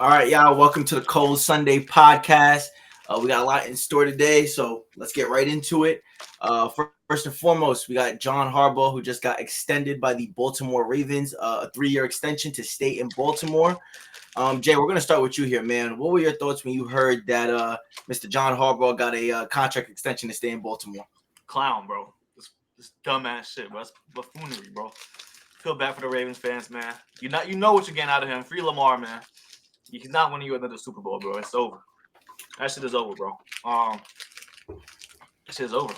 All right, y'all. Welcome to the Cold Sunday podcast. We got a lot in store today, so let's get right into it. First and foremost, we got John Harbaugh, who just got extended by the Baltimore Ravens, a 3-year extension to stay in Baltimore. Jay, we're gonna start with you here, man. What were your thoughts when you heard that Mr. John Harbaugh got a contract extension to stay in Baltimore? Clown, bro. This dumbass shit, bro. That's buffoonery, bro. Feel bad for the Ravens fans, man. You know what you're getting out of him. Free Lamar, man. He's not winning you another Super Bowl, bro. It's over. That shit is over, bro. That shit is over.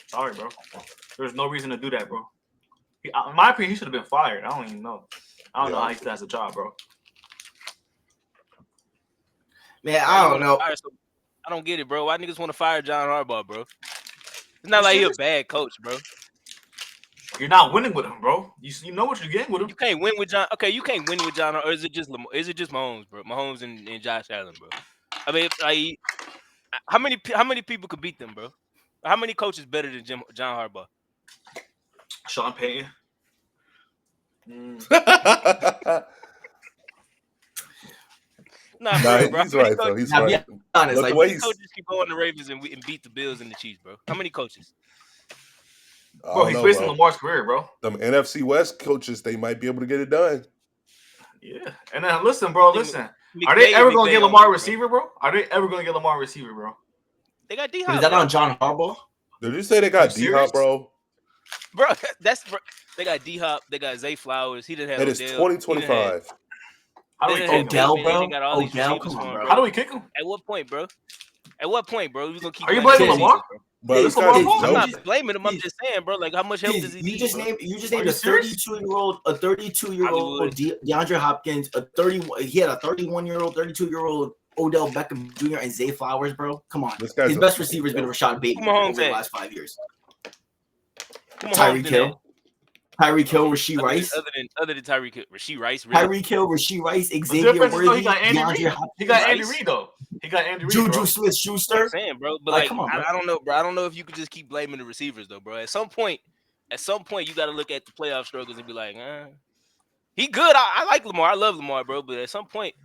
Sorry, bro. There's no reason to do that, bro. In my opinion, he should have been fired. I don't even know. I don't know how he still has a job, bro. Man, I don't know. I don't get it, bro. Why niggas want to fire John Harbaugh, bro? It's not like he's a bad coach, bro. You're not winning with him, bro. You know what you're getting with him. You can't win with John. Okay, you can't win with John. Or is it just Mahomes, bro? Mahomes and Josh Allen, bro. I mean, like, how many people could beat them, bro? How many coaches better than John Harbaugh? Sean Payton. Nah, bro. He's right though. He's right. Honest, like, coaches keep going to Ravens and beat the Bills and the Chiefs, bro. How many coaches? Bro, he's wasting Lamar's career, bro. Them NFC West coaches, they might be able to get it done. Yeah. And then listen, bro. Are they ever going to get Lamar a receiver, bro? They got D-Hop. Is that on John Harbaugh? Did you say they got D-Hop, bro? Bro, they got D-Hop. They got Zay Flowers. He didn't have Odell. It is 2025. Odell, bro? Odell, come on, bro. How do we kick him? At what point, bro? We gonna keep? Are you blaming Lamar? Bro, I'm not blaming him. I'm just saying, bro. Like, how much help does he need? You just named a 32-year-old DeAndre Hopkins, he had a 31-year-old, 32-year-old Odell Beckham Jr. and Zay Flowers, bro. Come on, his best receiver has been Rashad Bateman over the last 5 years. Tyreek Hill, Rashee Rice. Other than Tyreek Hill, Rashee Rice. Tyreek Hill, Rashee Rice, Xavier Worthy. He got Andy Reid. He got Andy Reid, though. Juju Smith-Schuster. I'm saying, bro. But come on, bro. I don't know, bro. I don't know if you could just keep blaming the receivers, though, bro. At some point, you got to look at the playoff struggles and be like, he good. I like Lamar. I love Lamar, bro. But at some point,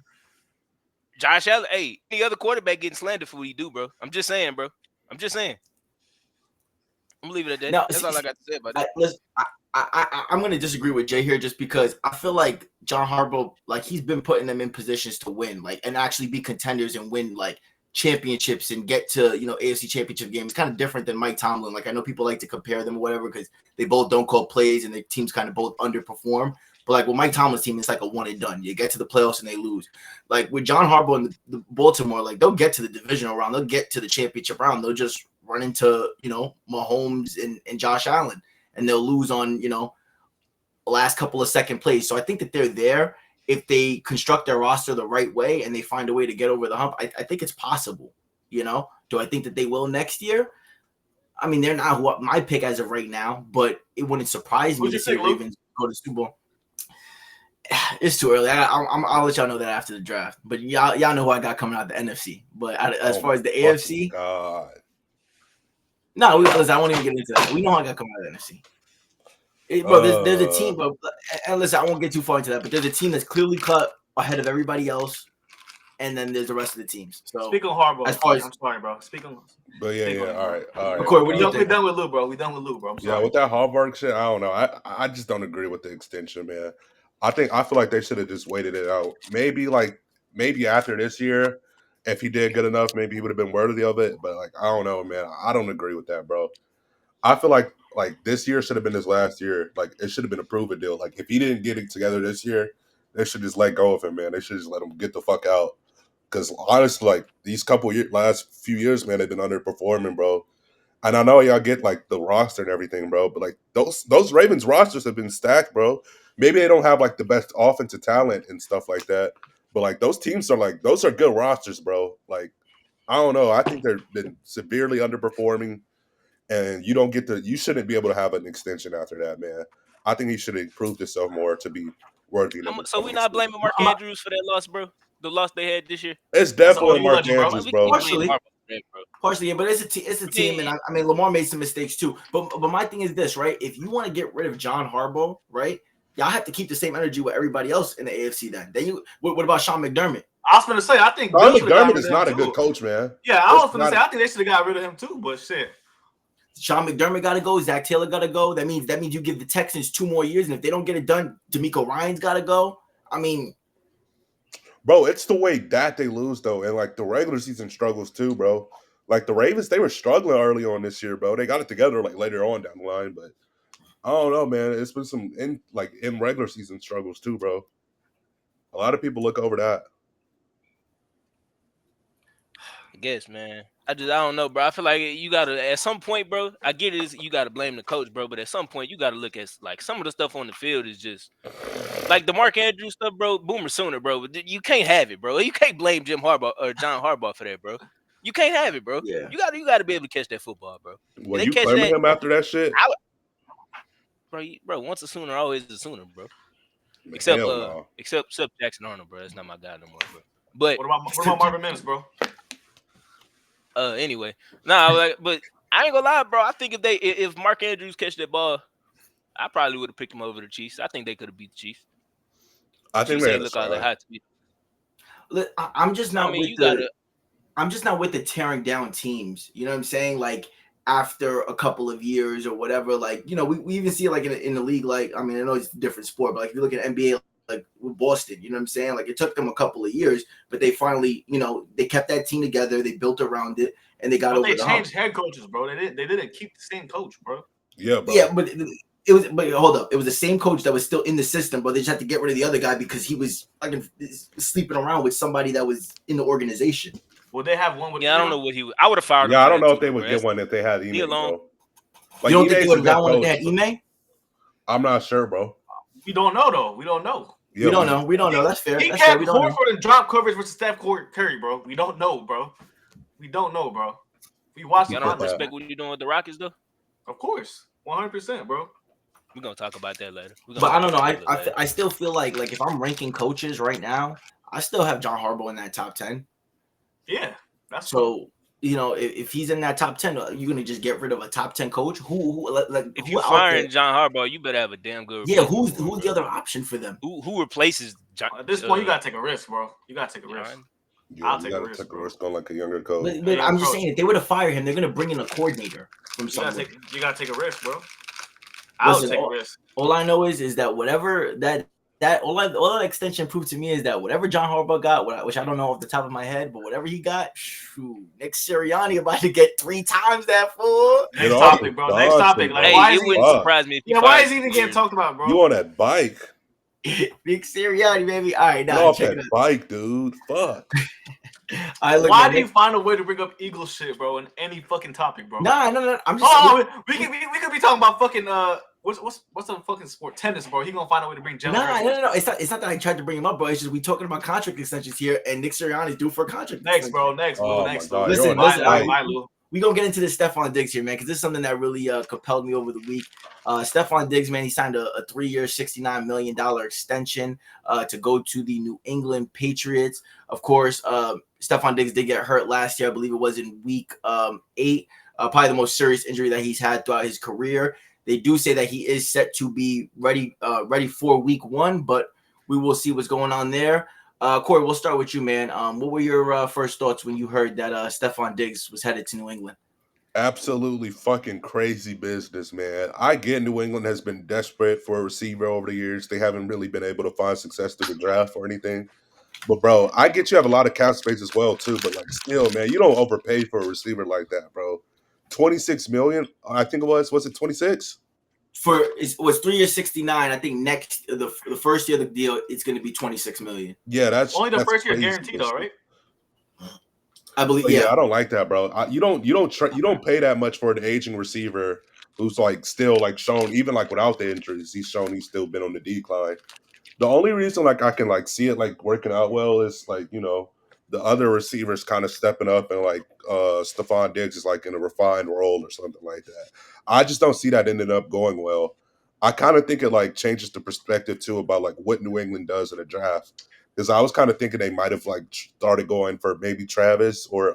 Josh Allen, any other quarterback getting slandered for what he do, bro. I'm just saying, bro. I'm gonna leave it at that. Now, that's all I got to say about that. I'm going to disagree with Jay here just because I feel like John Harbaugh, like, he's been putting them in positions to win, like, and actually be contenders and win, like, championships and get to, AFC championship games. Kind of different than Mike Tomlin. Like, I know people like to compare them or whatever because they both don't call plays and their teams kind of both underperform. But, like, with Mike Tomlin's team, it's like a one and done. You get to the playoffs and they lose. Like, with John Harbaugh and the Baltimore, like, they'll get to the divisional round. They'll get to the championship round. They'll just run into, Mahomes and Josh Allen. And they'll lose on, the last couple of second place. So I think that they're there if they construct their roster the right way and they find a way to get over the hump. I think it's possible, Do I think that they will next year? I mean, they're not what my pick as of right now, but it wouldn't surprise me to see the Ravens go to Super Bowl. It's too early. I'll let y'all know that after the draft. But y'all know who I got coming out the NFC. But as far as the AFC, no, I won't even get into that. We know how I got coming out of the NFC. Bro, there's a team, and listen, I won't get too far into that, but there's a team that's clearly cut ahead of everybody else, and then there's the rest of the teams. So speak on Harbaugh. I'm sorry, bro. Speak on. But all right. Corey, what do you think? We're done with Lou, bro. I'm sorry. With that Harbaugh shit, I don't know. I just don't agree with the extension, man. I feel like they should have just waited it out. Maybe after this year. If he did good enough, maybe he would have been worthy of it. But, like, I don't know, man. I don't agree with that, bro. I feel like this year should have been his last year. Like, it should have been a prove-it deal. Like, if he didn't get it together this year, they should just let go of him, man. They should just let him get the fuck out. Because, honestly, like, these last few years, man, they've been underperforming, bro. And I know y'all get, like, the roster and everything, bro. But, like, those Ravens rosters have been stacked, bro. Maybe they don't have, like, the best offensive talent and stuff like that. But, like, those teams are, like, those are good rosters, bro. Like, I don't know. I think they've been severely underperforming, and you shouldn't be able to have an extension after that, man. I think he should have proved himself more to be worthy. So we're not blaming Mark Andrews for that loss, bro? The loss they had this year? It's definitely Mark Andrews, bro. Partially, yeah, but it's a team, and I mean, Lamar made some mistakes, too. But my thing is this, right? If you want to get rid of John Harbaugh, right, y'all have to keep the same energy with everybody else in the AFC then. What about Sean McDermott? I was gonna say, I think Sean Bill should have got McDermott rid is of not a him good too. coach, man. Yeah, I was gonna say, I think they should have got rid of him too. But shit, Sean McDermott got to go. Zach Taylor got to go. That means you give the Texans 2 more years, and if they don't get it done, D'Amico Ryan's got to go. I mean, bro, it's the way that they lose though, and like the regular season struggles too, bro. Like the Ravens, they were struggling early on this year, bro. They got it together like later on down the line, but I don't know, man. It's been some in regular season struggles too, bro. A lot of people look over that. I guess, man. I don't know, bro. I feel like you gotta at some point, bro. I get it. You gotta blame the coach, bro. But at some point, you gotta look at like some of the stuff on the field is just like the Mark Andrews stuff, bro. Boomer sooner, bro. But you can't have it, bro. You can't blame Jim Harbaugh or John Harbaugh for that, bro. You can't have it, bro. yeah. You gotta be able to catch that football, bro. Were They you catch claiming that, him after that shit? bro. Once a Sooner, always a Sooner, bro. Man, Except hell no. except Jackson Arnold, bro. That's not my guy no more, bro. But what about Marvin Mims, bro? anyway, but I ain't gonna lie, bro. I think if Mark Andrews catch that ball, I probably would have picked him over the Chiefs. I think they could have beat the Chiefs. I think Chiefs they ain't had a look all that shot. hot to me. I'm just not with you the. gotta. I'm just not with the tearing down teams. You know what I'm saying? Like after a couple of years or whatever. Like we even see it like in the league. Like I mean, I know it's a different sport, but like if you look at NBA. Like with Boston, you know what I'm saying? Like it took them a couple of years, but they finally, they kept that team together. They built around it, and they got over They the hump. changed head coaches, bro. They didn't keep the same coach, bro. Yeah, bro. Yeah, but hold up. It was the same coach that was still in the system, but they just had to get rid of the other guy because he was like sleeping around with somebody that was in the organization. Well, they have one with. Yeah, I don't know what he was. I would have fired him. Yeah, I for don't that know too, if they would bro. get one if they had Ime, alone. bro. Like, You don't think they Ime's would a have got good one if they coach, had Ime? I'm not sure, bro. We don't know though. We don't know. Yeah, we don't know. We don't know. That's fair. He That's fair. kept We don't know. Horford and drop coverage versus Steph Curry, bro. We don't know, bro. We don't know, bro. We watched You the don't contest, respect what you're doing with the Rockets, though. Of course, 100%, bro. We're gonna talk about that later. But I don't know. I still feel like if I'm ranking coaches right now, I still have John Harbaugh in that top 10. Yeah, that's so. If he's in that top 10, you're gonna just get rid of a top 10 coach. If you're firing John Harbaugh, you better have a damn good. Yeah, who's the other option for them? Who replaces John? At this point, you gotta take a risk, bro. You gotta take a risk. I'll take a risk on like a younger coach. But I'm just saying, if they were to fire him, they're gonna bring in a coordinator from somewhere. You gotta take a risk, bro. I'll take a risk. All I know is that whatever all that extension proved to me is that whatever John Harbaugh got, which I don't know off the top of my head, but whatever he got, Nick Sirianni about to get 3 times that fool. Next topic, bro. Next topic. Like, why wouldn't surprise me if why is he even getting talked about, bro? You on that bike? Nick Sirianni, baby. All right, now off that bike, dude. Fuck. Why do you find a way to bring up Eagle shit, bro, in any fucking topic, bro? No. I'm just. We could be talking about fucking what's the fucking sport? Tennis, bro. He gonna find a way to bring Jalen. No. It's not that I tried to bring him up, bro. It's just we talking about contract extensions here, and Nick Sirianni's due for a contract. Next, bro. Next. Listen. Bye, Lou. We gonna get into the Stephon Diggs here, man, because this is something that really compelled me over the week. Stephon Diggs, man, he signed a 3-year, $69 million extension to go to the New England Patriots. Of course, Stephon Diggs did get hurt last year. I believe it was in week 8. Probably the most serious injury that he's had throughout his career. They do say that he is set to be ready for week 1, but we will see what's going on there. Corey, we'll start with you, man. What were your first thoughts when you heard that Stephon Diggs was headed to New England? Absolutely fucking crazy business, man. I get New England has been desperate for a receiver over the years. They haven't really been able to find success through the draft or anything. But, bro, I get you have a lot of cap space as well, too. But, like, still, man, you don't overpay for a receiver like that, bro. $26 million, I think it was. Was it 26? It was 3 years, 69. I think next the first year of the deal, it's going to be 26 million. Yeah, that's only the first year guaranteed, though, right? I believe. Yeah, I don't like that, bro. You don't pay that much for an aging receiver who's like still like shown even like without the injuries, he's shown he's still been on the decline. The only reason like I can like see it like working out well is like the other receivers kind of stepping up and like Stephon Diggs is like in a refined role or something like that. I just don't see that ending up going well. I kind of think it like changes the perspective too about like what New England does in a draft. Because I was kind of thinking they might have like started going for maybe Travis or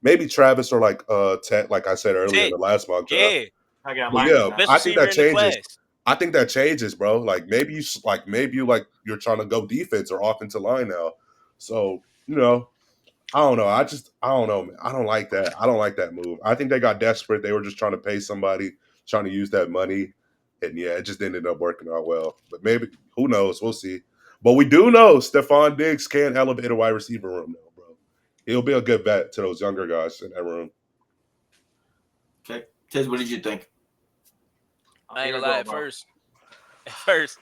like Ted, like I said earlier in the last mock draft. Yeah, I think that changes. I think that changes, bro. Like maybe you're trying to go defense or offensive line now. So, I don't know. I don't know, man. I don't like that. I don't like that move. I think they got desperate. They were just trying to pay somebody, trying to use that money. And yeah, it just ended up working out well. But maybe, who knows? We'll see. But we do know Stephon Diggs can elevate a wide receiver room now, bro. He'll be a good bet to those younger guys in that room. Okay. Tiz, what did you think? I ain't gonna lie. At first,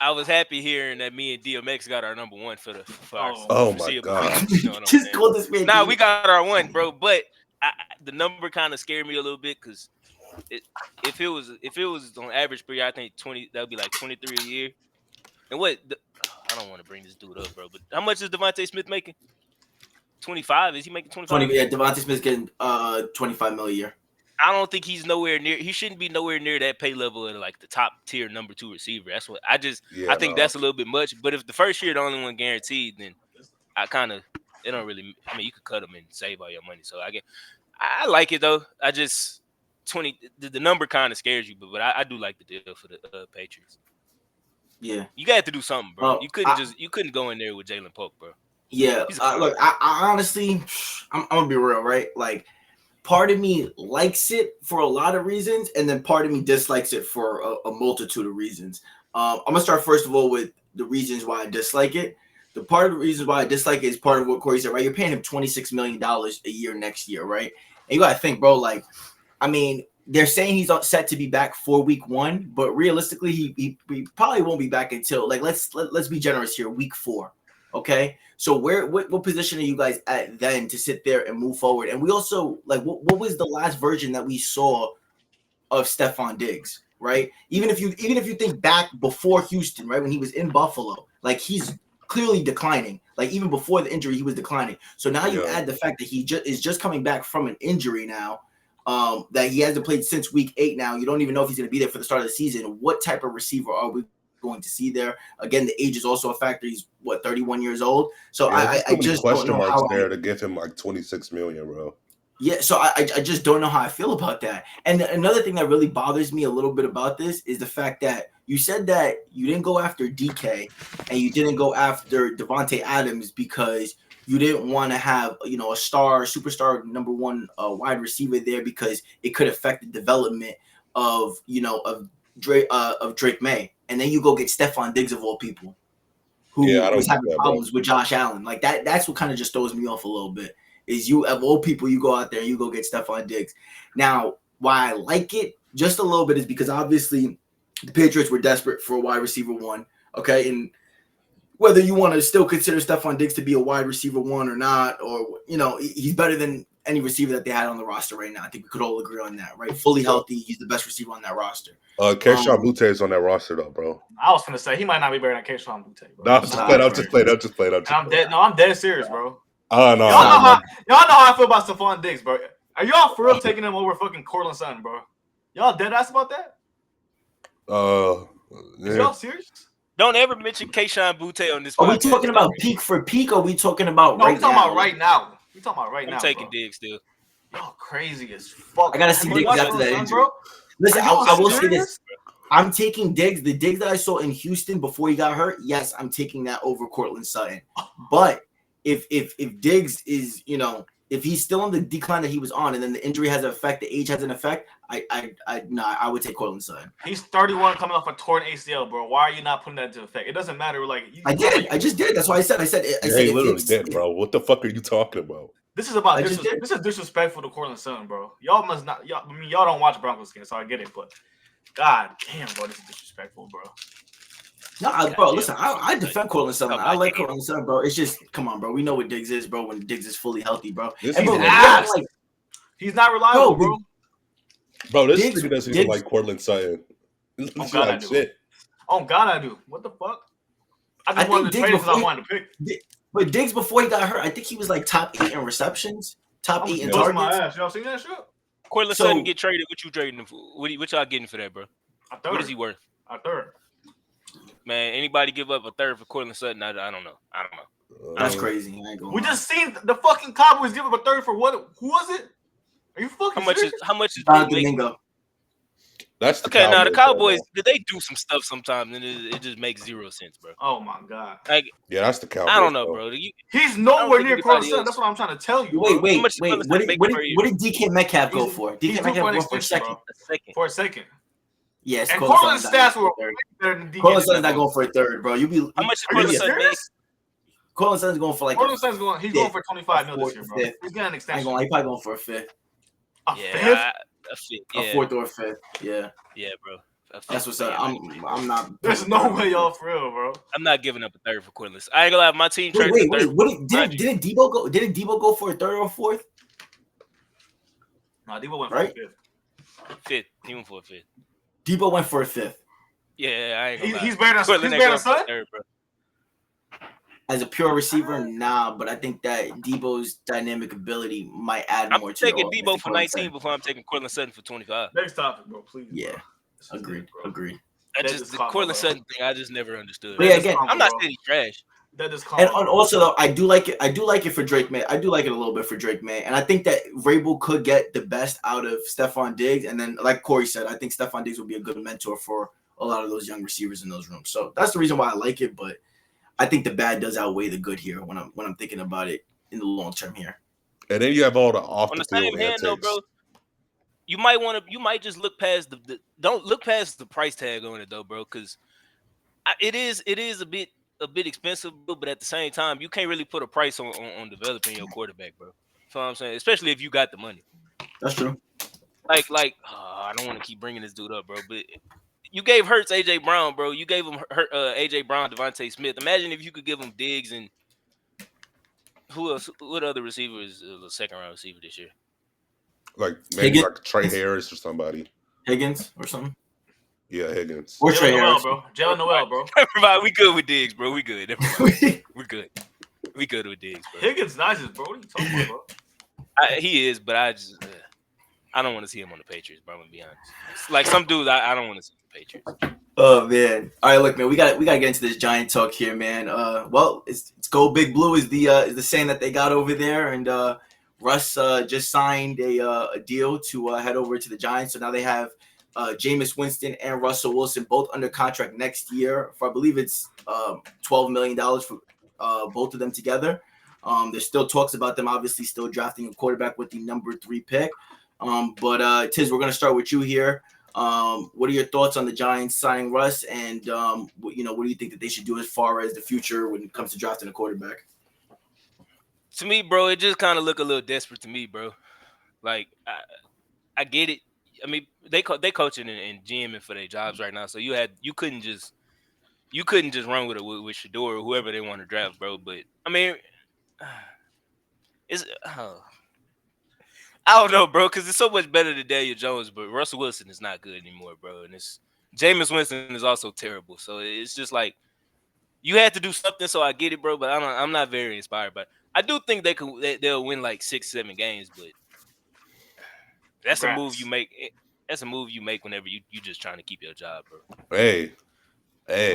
I was happy hearing that me and DMX got our number one for our my God. You know what I'm Just saying? call this man. Nah, we got our one, bro. But the number kind of scared me a little bit because if it was on average per year, I think 20 that would be like 23 a year. And I don't want to bring this dude up, bro. But how much is Devontae Smith making? 25? Is he making 25? Yeah, Devontae Smith's getting $25 million a year. I don't think he's nowhere near. He shouldn't be nowhere near that pay level of like the top tier number 2 receiver. That's what I think that's a little bit much. But if the first year the only one guaranteed, then it don't really. I mean, you could cut him and save all your money. So I like it though. I just 20. The number kind of scares you, but I do like the deal for the Patriots. Yeah, you got to do something, bro. You couldn't go in there with Jalen Polk, bro. Yeah, look, I honestly, I'm gonna be real, right? Like, part of me likes it for a lot of reasons, and then part of me dislikes it for a multitude of reasons. I'm gonna start first of all with the reasons why I dislike it. The part of the reasons why I dislike it is part of what Corey said, right? You're paying him $26 million a year next year, right? And you gotta think, bro, like, I mean, they're saying he's set to be back for week 1, but realistically, he probably won't be back until, like, let's be generous here, week 4. Okay, so what position are you guys at then to sit there and move forward? And we also, like, what was the last version that we saw of Stephon Diggs, right? Even if you think back before Houston, right, when he was in Buffalo, like, he's clearly declining. Like, even before the injury, he was declining. So now you add the fact that he is just coming back from an injury now, that he hasn't played since week 8 now. You don't even know if he's going to be there for the start of the season. What type of receiver are we going to see there? Again, the age is also a factor. He's 31 years old. So I just don't know how there to give him like 26 million, bro. Yeah, so I just don't know how I feel about that. And another thing that really bothers me a little bit about this is the fact that you said that you didn't go after DK and you didn't go after Devontae Adams because you didn't want to have, a superstar number 1 wide receiver there because it could affect the development of Drake May. And then you go get Stephon Diggs of all people, who was having problems with Josh Allen. Like that's what kind of just throws me off a little bit. Is you of all people, you go out there and you go get Stephon Diggs. Now, why I like it just a little bit is because obviously the Patriots were desperate for a wide receiver 1. Okay, and whether you want to still consider Stephon Diggs to be a wide receiver 1 or not, or he's better than any receiver that they had on the roster right now. I think we could all agree on that, right? Fully healthy, he's the best receiver on that roster. Kayshon Boutte is on that roster though, bro. I was gonna say he might not be better than Kayshon Boutte. No, I'm just playing. I'm dead serious, bro. Oh no, y'all know how I feel about Stephon Diggs, bro. Are y'all for real taking him over fucking Cortland Sutton, bro? Y'all dead ass about that? Is y'all serious? Don't ever mention Kayshon Boutte on this podcast. Are we talking about peak for peak, or are we talking about right now? We talking about right now. I'm taking Diggs still. Y'all crazy as fuck. I gotta see Diggs after that injury. Bro? Listen, I will say this. I'm taking Diggs. The Diggs that I saw in Houston before he got hurt, yes, I'm taking that over Cortland Sutton. But if Diggs is, if he's still on the decline that he was on, and then the injury has an effect, the age has an effect, I would take Cortland Sutton. He's 31 coming off a torn ACL, bro. Why are you not putting that into effect? It doesn't matter. Like I just did. That's why I said. I said literally did, bro. What the fuck are you talking about? This is about this is disrespectful to Cortland Sutton, bro. Y'all must not. Y'all don't watch Broncos games, so I get it. But god damn, bro, this is disrespectful, bro. No, bro, listen, I defend Cortland Sutton. I like Cortland Sutton, bro. It's just, come on, bro. We know what Diggs is, bro, when Diggs is fully healthy, bro. He's not reliable, bro. Bro, this nigga doesn't even like Cortland Sutton. Oh, God, I do. Shit. Oh, God, I do. What the fuck? I just wanted to trade because I wanted to pick. But Diggs, before he got hurt, I think he was like top 8 in receptions, top 8 in targets. My ass. Y'all seen that shit? Cortland Sutton get traded. What you trading him for? What y'all getting for that, bro? What is he worth? A third. Man, anybody give up a third for Cortland Sutton? I don't know. That's crazy. We just seen the fucking Cowboys give up a third for what? Who was it? Are you fucking serious? How much is Domingo? That's the Okay, now the Cowboys. Cowboys, they do some stuff sometimes, and it just makes zero sense, bro. Oh my god. Like, Yeah, that's the Cowboys. I don't know, though. bro. He's I don't nowhere think near Cortland anybody Sutton. else. That's what I'm trying to tell you, How Wait, much is Cortland Sutton making per year? what did DK Metcalf go He's- for? He's DK due Metcalf for an going for a extension, second. bro. A second. For a second. Yes, And Cortland Cortland's Sutton's not stats going were for a third. way better than DK. Cortland Sutton's not going for a third, bro. You be How much is Are you Cortland Sutton make? serious? Cortland Sutton's going for like Cortland Sutton's going. He's going for 25 mil this year, bro. fifth. He's getting an I ain't extension. gonna lie, he probably going for a fifth, A Yeah, fifth? a fifth. a Yeah, fourth or a fifth. Yeah, yeah, bro. A fifth, that's what's yeah, up. I'm not. There's no way y'all for real, bro. I'm not giving up a third for Cortland Sutton. I ain't gonna lie, my team Wait, traded wait. a third. What didn't Debo go? Didn't Debo go for a third or a fourth? Nah, Debo went Right? for a fifth. Fifth. He went for a fifth. Debo went for a fifth. Yeah, I ain't gonna lie. He's better than Cortland he's ain't better going than for a Sutton. third, bro. As a pure receiver, nah, but I think that Debo's dynamic ability might add I'm more to taking the offense Debo than for Cortland 19 Sutton. before I'm taking Cortland Sutton for 25. Next topic, bro, please. Yeah, bro. This is agreed, it, bro. agreed. That That just is the combo, Cortland bro. Sutton thing, I just never understood. But yeah, again, I'm not saying he's trash. That is And combo. also though, I do like it. I do like it for Drake May. I do like it a little bit for Drake May, and I think that Vrabel could get the best out of Stephon Diggs. And then, like Corey said, I think Stephon Diggs will be a good mentor for a lot of those young receivers in those rooms. So that's the reason why I like it. But I think the bad does outweigh the good here when I'm thinking about it in the long term here. And then you have all the off On the the same field hand, though, antics. bro, you might just look past don't look past the price tag on it though, bro, because it is a bit expensive, bro, but at the same time, you can't really put a price on developing your quarterback, bro. That's what I'm saying, especially if you got the money. That's true. I don't want to keep bringing this dude up, bro, but you gave Hurts AJ Brown, bro. You gave him AJ Brown, Devontae Smith. Imagine if you could give him Diggs and who else? What other receiver is a second round receiver this year? Like maybe Higgins? like Trey Harris or somebody. Higgins or something. Yeah, Higgins. Or Trey Jalen Noel, Harris. bro. Jalen Noel, bro. We good with Diggs, bro. We good. We're good. We good with Diggs, bro. Higgins nice, bro. What are you talking about, bro? He is, but I don't want to see him on the Patriots, bro. I'm gonna be honest. It's like some dudes, I don't want to see the Patriots. Oh man! All right, look, man, we got to get into this Giant talk here, man. Well, it's go big blue is the saying that they got over there, and Russ just signed a deal to head over to the Giants. So now they have Jameis Winston and Russell Wilson both under contract next year for I believe it's $12 million for both of them together. There's still talks about them obviously still drafting a quarterback with the number 3 pick. But Tiz, we're gonna start with you here. What are your thoughts on the Giants signing Russ, and what do you think that they should do as far as the future when it comes to drafting a quarterback? To me, bro, it just kind of look a little desperate to me, bro. Like I get it. I mean, they coaching and GMing for their jobs right now, so you couldn't just run with Shador or whoever they want to draft, bro. But I mean, I don't know, bro, because it's so much better than Daniel Jones, but Russell Wilson is not good anymore, bro. And Jameis Winston is also terrible. So it's just like you had to do something. So I get it, bro, but I'm not very inspired. But I do think they'll win like 6-7 games. But that's a move you make. That's a move you make whenever you just trying to keep your job, bro. Hey.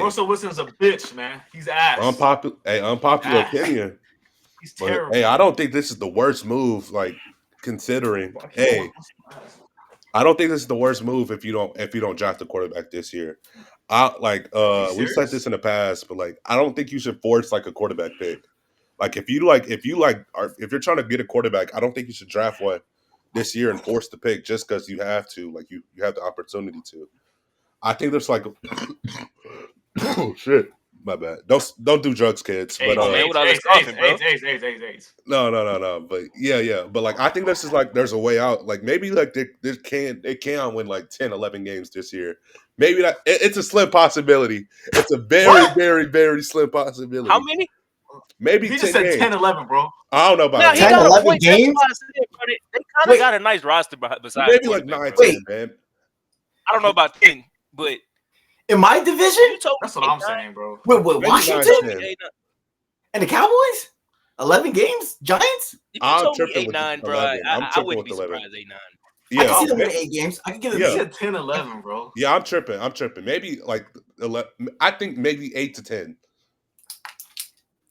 Russell Wilson's a bitch, man. He's ass. Unpopular opinion. He's But, terrible. hey, I don't think this is the worst move. Like considering, I don't think this is the worst move if you don't draft a quarterback this year. We said this in the past, but like I don't think you should force like a quarterback pick. Like if you're trying to get a quarterback, I don't think you should draft one this year and force the pick just because you have to. Like you have the opportunity to. I think there's like oh shit. My bad. Don't do drugs, kids. Hey, but man, with all this coughing, bro. No. But yeah. But like I think this is like there's a way out. Like maybe like they can win like 10, 11 games this year. Maybe that it's a slim possibility. It's a very, very, very slim possibility. How many? Maybe He 10 just said games. 10, 11, bro. I don't know about Now, he 10, got 11 a point. games? They kind of got a nice roster besides maybe like 9, 10, man. I don't know about 10, but In my division? you told me That's what I'm saying, bro. With Maybe Washington 9, 10. and the Cowboys? 11 games? Giants? You I'm told me tripping with 8-9, the bro. 11. I'm I tripping wouldn't with be the 11. surprised 8-9. I can see Yeah, them win 8 games. I can give them He said 10, 11, bro. yeah, I'm tripping. Maybe like 11. I think maybe 8 to 10.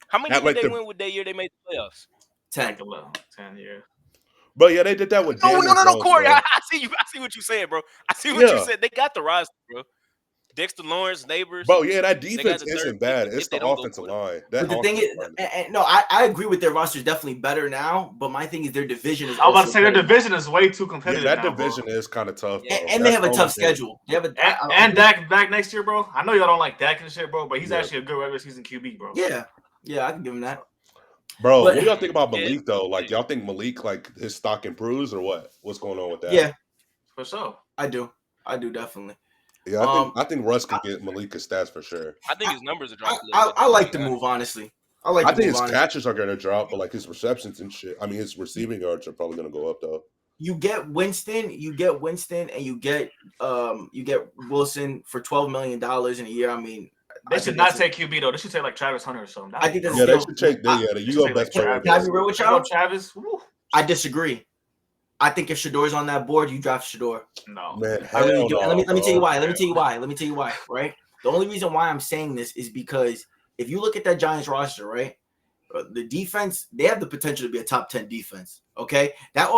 How many At, did like, they the- win with that year they made the playoffs? 10. Like 11, 10, yeah. Bro, yeah, they did that with No, Daniel Jones, Corey. bro. I see you. I see what you're saying, bro. I see what you Yeah. said. They got the roster, bro. Dexter Lawrence, Neighbors. Bro, yeah, that They got defense the third isn't pick bad. It's if they the don't go offensive for it. line. That But the thing is, offensive line. and no, I agree with their roster is definitely better now. But my thing is their division is. I was about to also say their better. division is way too Yeah, competitive that now, division bro. is kind of tough, bro. And they That's have a the tough only thing. schedule. They have a And Dak back next year, bro. I know y'all don't like Dak and shit, bro, but he's Yeah. actually a good regular season QB, bro. Yeah, I can give him that. Bro, But- what do y'all think about Yeah. Malik though? Like, y'all think Malik, like, his stock improves or what? What's going on with that? Yeah, For sure. I do definitely. Yeah, I think Russ can get Malik his stats for sure. I think his numbers are dropping. a little bit, I like the to be move, honestly. I I the think move, his honestly. catches are gonna drop, but like his receptions and shit. I mean, his receiving yards are probably gonna go up though. You get Winston, and you get Wilson for $12 million in a year. I mean, They should not take QB though. They should take like Travis Hunter or something. I think that's Yeah, they still, should take you go take, best like, player. Can I be real with Pick y'all? up Travis. Woo. I disagree. I think if Shador's on that board, you draft Shador. No. Man, I really do. no, And let me tell you bro. why. Let me tell you why. Right. The only reason why I'm saying this is because if you look at that Giants roster, right, the defense, they have the potential to be a top 10 defense. Okay, that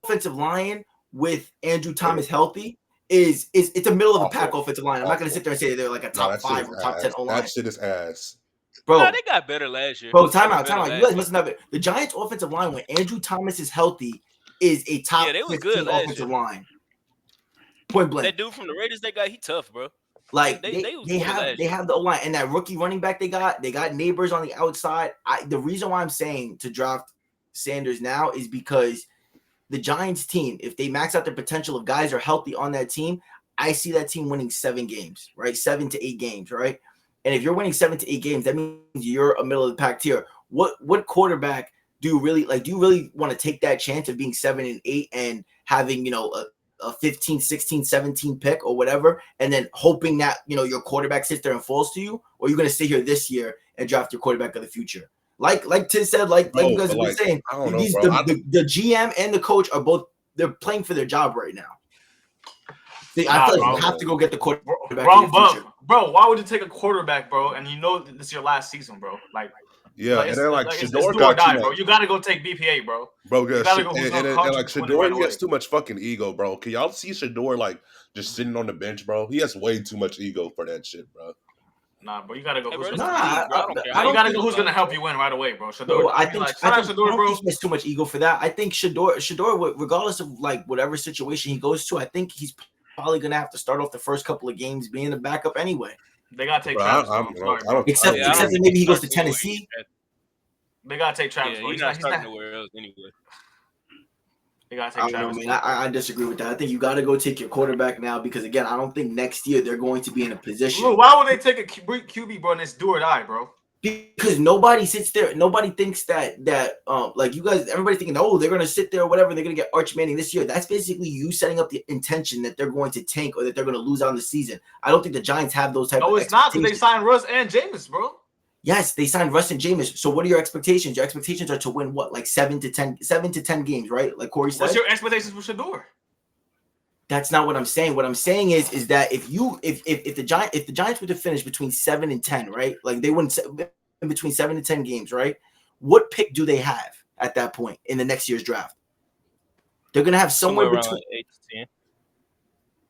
offensive line with Andrew Thomas healthy it's a middle of the pack offensive line. I'm not gonna sit there and say they're like a top 5 or top 10 line. That shit is ass. Bro, Nah, they got better last year. Bro, time out. Better You last guys year. must not be. The Giants' offensive line, when Andrew Thomas is healthy, is a top Yeah, they was 15 good last offensive year. line. Point blank. That dude from the Raiders they got, he tough, bro. Like They was they good last have year. the O-line and that rookie running back they got Neighbors on the outside. The reason why I'm saying to draft Sanders now is because the Giants team, if they max out their potential, if guys are healthy on that team, I see that team winning 7 games, right? 7 to 8 games, right? And if you're winning 7 to 8 games, that means you're a middle of the pack tier. What quarterback do you really like? Do you really want to take that chance of being 7 and 8 and having, a 15, 16, 17 pick or whatever, and then hoping that, your quarterback sits there and falls to you? Or you're going to sit here this year and draft your quarterback of the future? Like Tiz said, like you guys have been saying, I don't know, these, bro. the GM and the coach are both, they're playing for their job right now. I feel like you have to go get the quarterback of the future. Bro, why would you take a quarterback, bro? And you know this is your last season, bro. Yeah, like, and then it's Shador do or got die, too bro. much. You gotta go take BPA, bro. Bro, You gotta go who's and gonna like Shador, Shador, he has too much fucking ego, bro. Can y'all see Shador like just sitting on the bench, bro? He has way too much ego for that shit, bro. Nah, bro, you gotta go. Hey, Who's bro, gonna I don't care. you gotta go. Who's gonna help you win right away, bro? Shador. Bro, I don't Shador, bro. think he has too much ego for that. I think Shador, regardless of like whatever situation he goes to, I think he's probably gonna have to start off the first couple of games being the backup anyway. They gotta take Bro, Travis. Except that maybe he goes to anyway. Tennessee. They gotta take Travis. Yeah, Bro. he's not starting nowhere else anyway. They gotta I take don't Travis. know, man. I disagree with that. I think you got to go take your quarterback now because again, I don't think next year they're going to be in a position. Bro, why would they take a QB, bro? And it's do or die, bro. Because nobody sits there. Nobody thinks that like you guys, everybody thinking, oh, they're gonna sit there or whatever. They're gonna get Arch Manning this year. That's basically you setting up the intention that they're going to tank or that they're gonna lose out on the season. I don't think the Giants have those type. No, of it's not because they signed Russ and Jameis, bro. Yes, they signed Russ and Jameis. So what are your expectations? Your expectations are to win what, like 7 to 10 games, right? Like Corey said. What's your expectations for Shador? That's not what I'm saying. What I'm saying is that if the Giants were to finish between 7 and 10, right? Like they wouldn't in between 7 to 10 games, right? What pick do they have at that point in the next year's draft? They're gonna have somewhere between 8 to 10.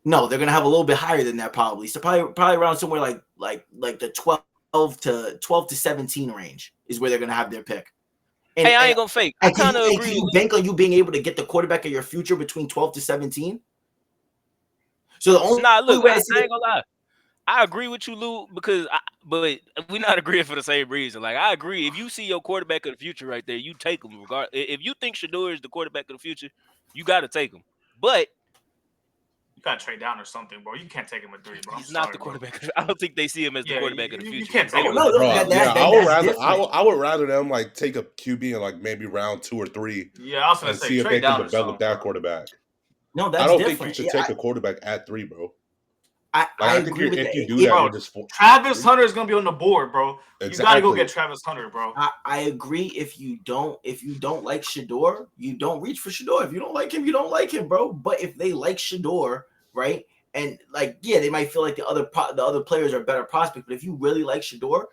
No, they're gonna have a little bit higher than that probably. So probably around somewhere like the 12 to 17 range is where they're gonna have their pick. And, hey, I ain't gonna fake. I kind of agree. Can you bank on you being able to get the quarterback of your future between 12 to 17? So the only look, way I ain't gonna lie. I agree with you, Lou, but we're not agreeing for the same reason. Like I agree, if you see your quarterback of the future right there, you take him. If you think Shador is the quarterback of the future, you got to take him. But you gotta trade down or something, bro. You can't take him at 3, bro. He's not the quarterback. I don't think they see him as the quarterback of the future. You can't take him. No, I would rather them like take a QB in like maybe round 2 or 3. Yeah, I was gonna say see if trade they down can develop that quarterback. No, that's I don't different. think you should take a quarterback at 3, bro. I think agree with if that. you do that, bro, you're just Travis Hunter is gonna be on the board, bro. Exactly. You gotta go get Travis Hunter, bro. I agree. If you don't like Shador, you don't reach for Shador. If you don't like him, you don't like him, bro. But if they like Shador, right, and like they might feel like the other players are better prospects. But if you really like Shador,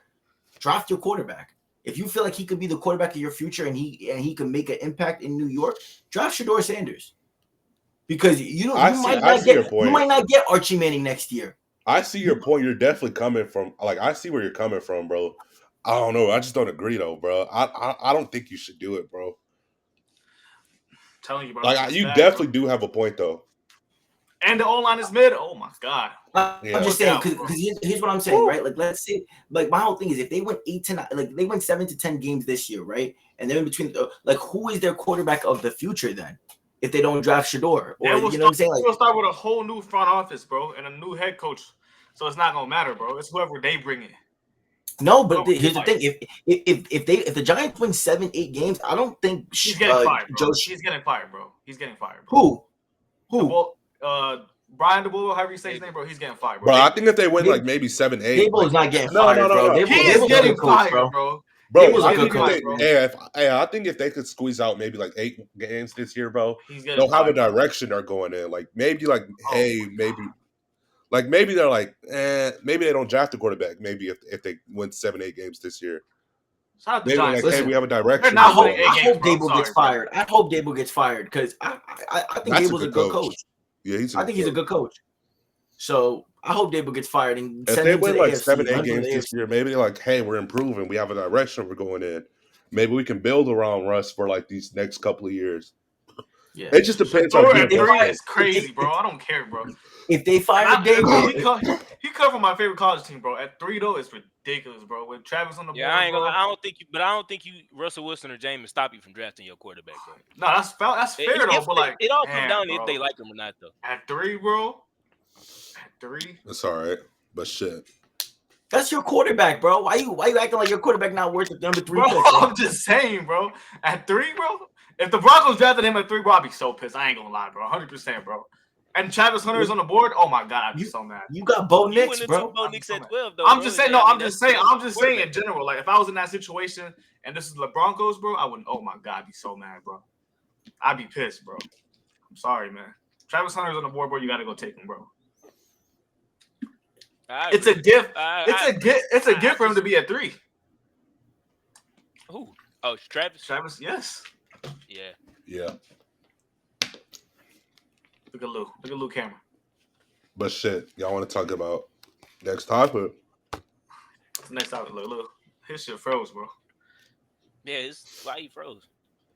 draft your quarterback. If you feel like he could be the quarterback of your future and he can make an impact in New York, draft Shedeur Sanders. Because you might not get Archie Manning next year. I see your point. You're definitely coming from I see where you're coming from, bro. I don't know. I just don't agree though, bro. I don't think you should do it, bro. I'm telling you, bro. You definitely do have a point though. And the O-line is mid. Oh my god. I'm just saying because here's what I'm saying, right? Like let's say my whole thing is if they win 8 to 9, like they win 7 to 10 games this year, right? And they're in between who is their quarterback of the future then? If they don't draft Shedeur, or you know what I'm saying? We'll start with a whole new front office, bro, and a new head coach. So it's not gonna matter, bro. It's whoever they bring in. No, but here's the thing: if the Giants win 7-8 games, I don't think he's getting fired. Bro. He's getting fired, bro. He's getting fired. Bro. Who? Brian DeBull, however you say his name, bro. He's getting fired, bro. I think if they win maybe 7-8, Daboll's not getting fired, bro. He's getting fired, bro. Bro, I think if they could squeeze out maybe 8 games this year, bro, they'll have a direction they're going in. Maybe maybe they're maybe they don't draft a quarterback. Maybe if they win 7-8 games this year. Maybe hey, we have a direction. I hope Daboll gets fired. I hope Daboll gets fired because I think Daboll's a good coach. Yeah, I think he's a good coach. So I hope Daboll gets fired. And if they win 7-8 games this year, maybe they're hey, we're improving. We have a direction we're going in. Maybe we can build around Russ for these next couple of years. Yeah. It just depends on it's crazy, bro. I don't care, bro. If they fire Daboll, he come from my favorite college team, bro. At 3 though, it's ridiculous, bro. With Travis on the board, I don't think you Russell Wilson or Jameis stop you from drafting your quarterback, bro. No, that's fair though. But it all comes down to if they like him or not, though. At 3, bro. At 3, it's all right, but shit. That's your quarterback, bro. Why you acting like your quarterback not worth the number 3 bro, pick? Bro? I'm just saying, bro. At 3, bro. If the Broncos drafted him at 3, bro, I'd be so pissed. I ain't gonna lie, bro. 100%, bro. And Travis Hunter is on the board. Oh my god, I'd be so mad. You got Bo Nix, bro. Bo Nix at 12, though. I'm just saying. No, I'm just saying in general. If I was in that situation and this is the Broncos, bro, I wouldn't. Oh my god, I'd be so mad, bro. I'd be pissed, bro. I'm sorry, man. Travis Hunter's on the board, bro. You gotta go take him, bro. It's a gift. It's a gift for him to be at 3. Who? Oh, Travis. Travis, yes. Yeah. Look at Lou. Look at Lou Cameron. But shit, y'all want to talk about next topic? Next topic, look. His shit froze, bro. Yeah, why he froze?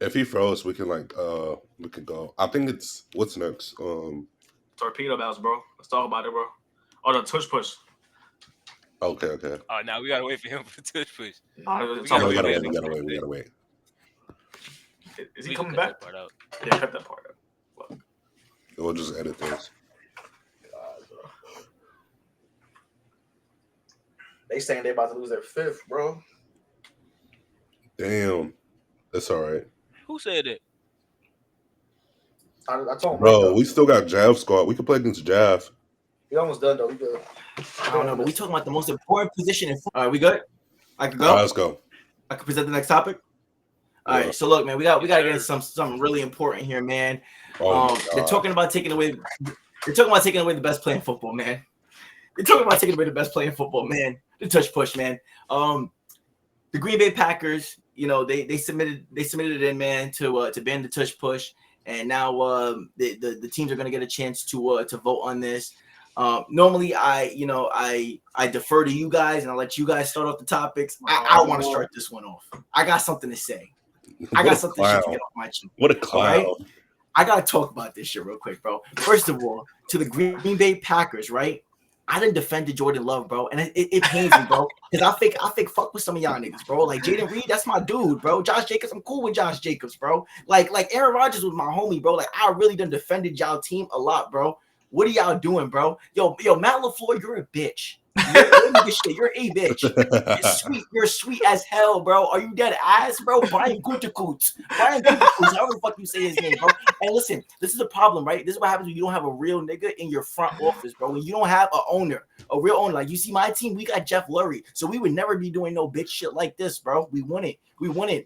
If he froze, we can go. I think it's what's next. Torpedo bounce, bro. Let's talk about it, bro. Oh, the tush push. Okay. Oh, now we gotta wait for him for the tush push. We gotta wait. Is he coming back? Part out. Yeah, cut that part out. Fuck. We'll just edit this. They saying they about to lose their 5th, bro. Damn. That's all right. Who said that? I told him. Bro, we still got Jav squad. We can play against Jav. We almost done, though. We good. I don't know, but we talking about the most important position in football. All right, we good? I can go? All right, let's go. I can present the next topic? All right, so look, man, we got to get into something really important here, man. They're talking about taking away the best player in football, man. They're talking about taking away the best player in football, man. The touch push, man. The Green Bay Packers, they submitted it in, man, to ban the touch push, and now the teams are going to get a chance to vote on this. Normally, I defer to you guys and I'll let you guys start off the topics. I want to start this one off. I got something to say. I got something to get off my cheek. What a clown. Right? I got to talk about this shit real quick, bro. First of all, to the Green Bay Packers, right? I done defended Jordan Love, bro. And it pains me, bro. Because I think fuck with some of y'all niggas, bro. Like Jaden Reed, that's my dude, bro. Josh Jacobs, I'm cool with Josh Jacobs, bro. Like Aaron Rodgers was my homie, bro. Like I really done defended y'all team a lot, bro. What are y'all doing, bro? Yo, Matt LaFleur, you're a bitch. You're a bitch. You're sweet as hell, bro. Are you dead ass, bro? Brian Gutekunst, however the fuck you say his name, bro. And listen, this is a problem, right? This is what happens when you don't have a real nigga in your front office, bro. When you don't have a real owner. Like you see my team, we got Jeff Lurie, so we would never be doing no bitch shit like this, bro. We won it,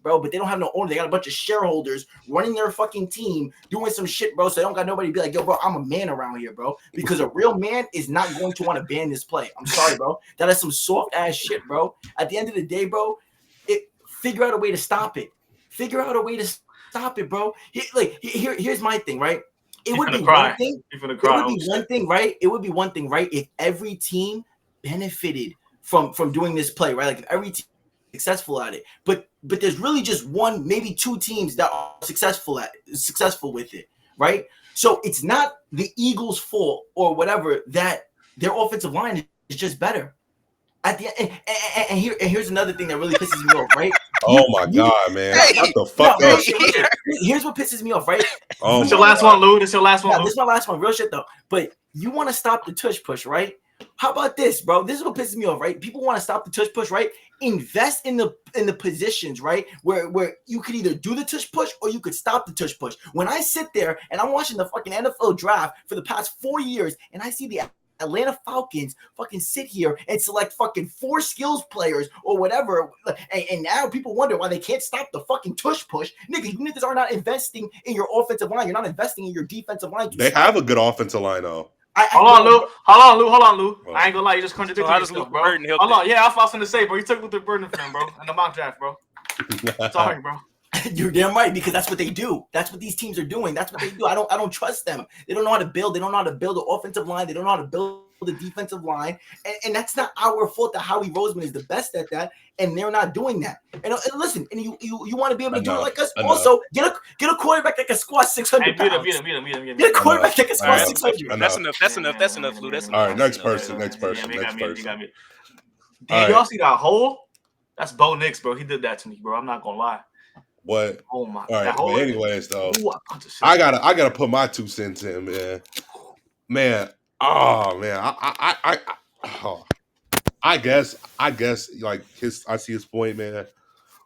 bro. But they don't have no owner. They got a bunch of shareholders running their fucking team, doing some shit, bro. So they don't got nobody to be like, yo, bro, I'm a man around here, bro. Because a real man is not going to want to ban this play. I'm sorry, bro. That is some soft ass shit, bro. At the end of the day, bro, figure out a way to stop it. Figure out a way to stop it, bro. Here's my thing, right? It would be one thing. It would be one thing, right? It would be one thing, right? If every team benefited from doing this play, right? Like if every team is successful at it, but there's really just one, maybe two teams that are successful with it, right? So it's not the Eagles' fault or whatever that their offensive line is just better. At the end, and here's another thing that really pisses me off, right? Oh my God, man! What the fuck? Here's what pisses me off, right? Oh, this your last one, Lou. This your last one, Lou. This is my last one. Real shit though. But you want to stop the tush push, right? How about this, bro? This is what pisses me off, right? People want to stop the tush push, right? Invest in the positions, right? Where you could either do the tush push or you could stop the tush push. When I sit there and I'm watching the fucking NFL draft for the past 4 years and I see the Atlanta Falcons fucking sit here and select fucking 4 skills players or whatever, and now people wonder why they can't stop the fucking tush push. Nigga, you niggas are not investing in your offensive line. You're not investing in your defensive line. They have a good offensive line, though. Hold on, Lou. I ain't gonna lie, you just contradicted yourself, bro. Hold on, yeah, I was gonna say, bro. You took Luther Burden from him, bro, in the mock draft, bro. Sorry, bro. You're damn right, because that's what they do. That's what these teams are doing. That's what they do. I don't trust them. They don't know how to build. They don't know how to build the offensive line. They don't know how to build the defensive line. And that's not our fault that Howie Roseman is the best at that, and they're not doing that. And listen, and you want to be able to do it like us. Also, get a quarterback that can squat 600 pounds. Get a quarterback that can squat 600. That's enough, Lou. That's enough. All right, next person. Damn, y'all see that hole? That's Bo Nix, bro. He did that to me, bro. I'm not gonna lie. What? Oh my! All right. But anyways, though, Ooh, I gotta put my 2 cents in, man. Man, oh man, I guess like I see his point, man.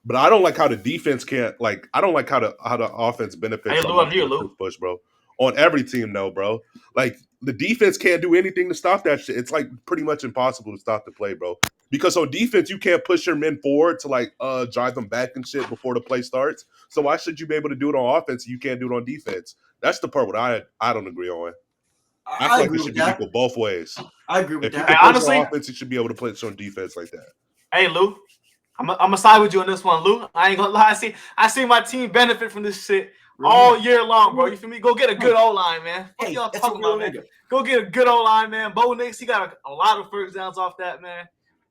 But I don't like how the defense can't like. I don't like how the offense benefits from the push, bro. On every team, though, bro. Like the defense can't do anything to stop that shit. It's like pretty much impossible to stop the play, bro. Because on defense, you can't push your men forward to like drive them back and shit before the play starts. So why should you be able to do it on offense? You can't do it on defense. That's the part where I don't agree on. I feel like it should be equal both ways. I agree with that. If you can honestly, on offense, you should be able to play on defense like that. Hey, Lou, I'm gonna side with you on this one, Lou. I ain't gonna lie. I see my team benefit from this shit all year long, bro. You feel me? Go get a good O-line, man. What y'all talking about, man? Go get a good O-line, man. Bo Nix, he got a lot of first downs off that, man.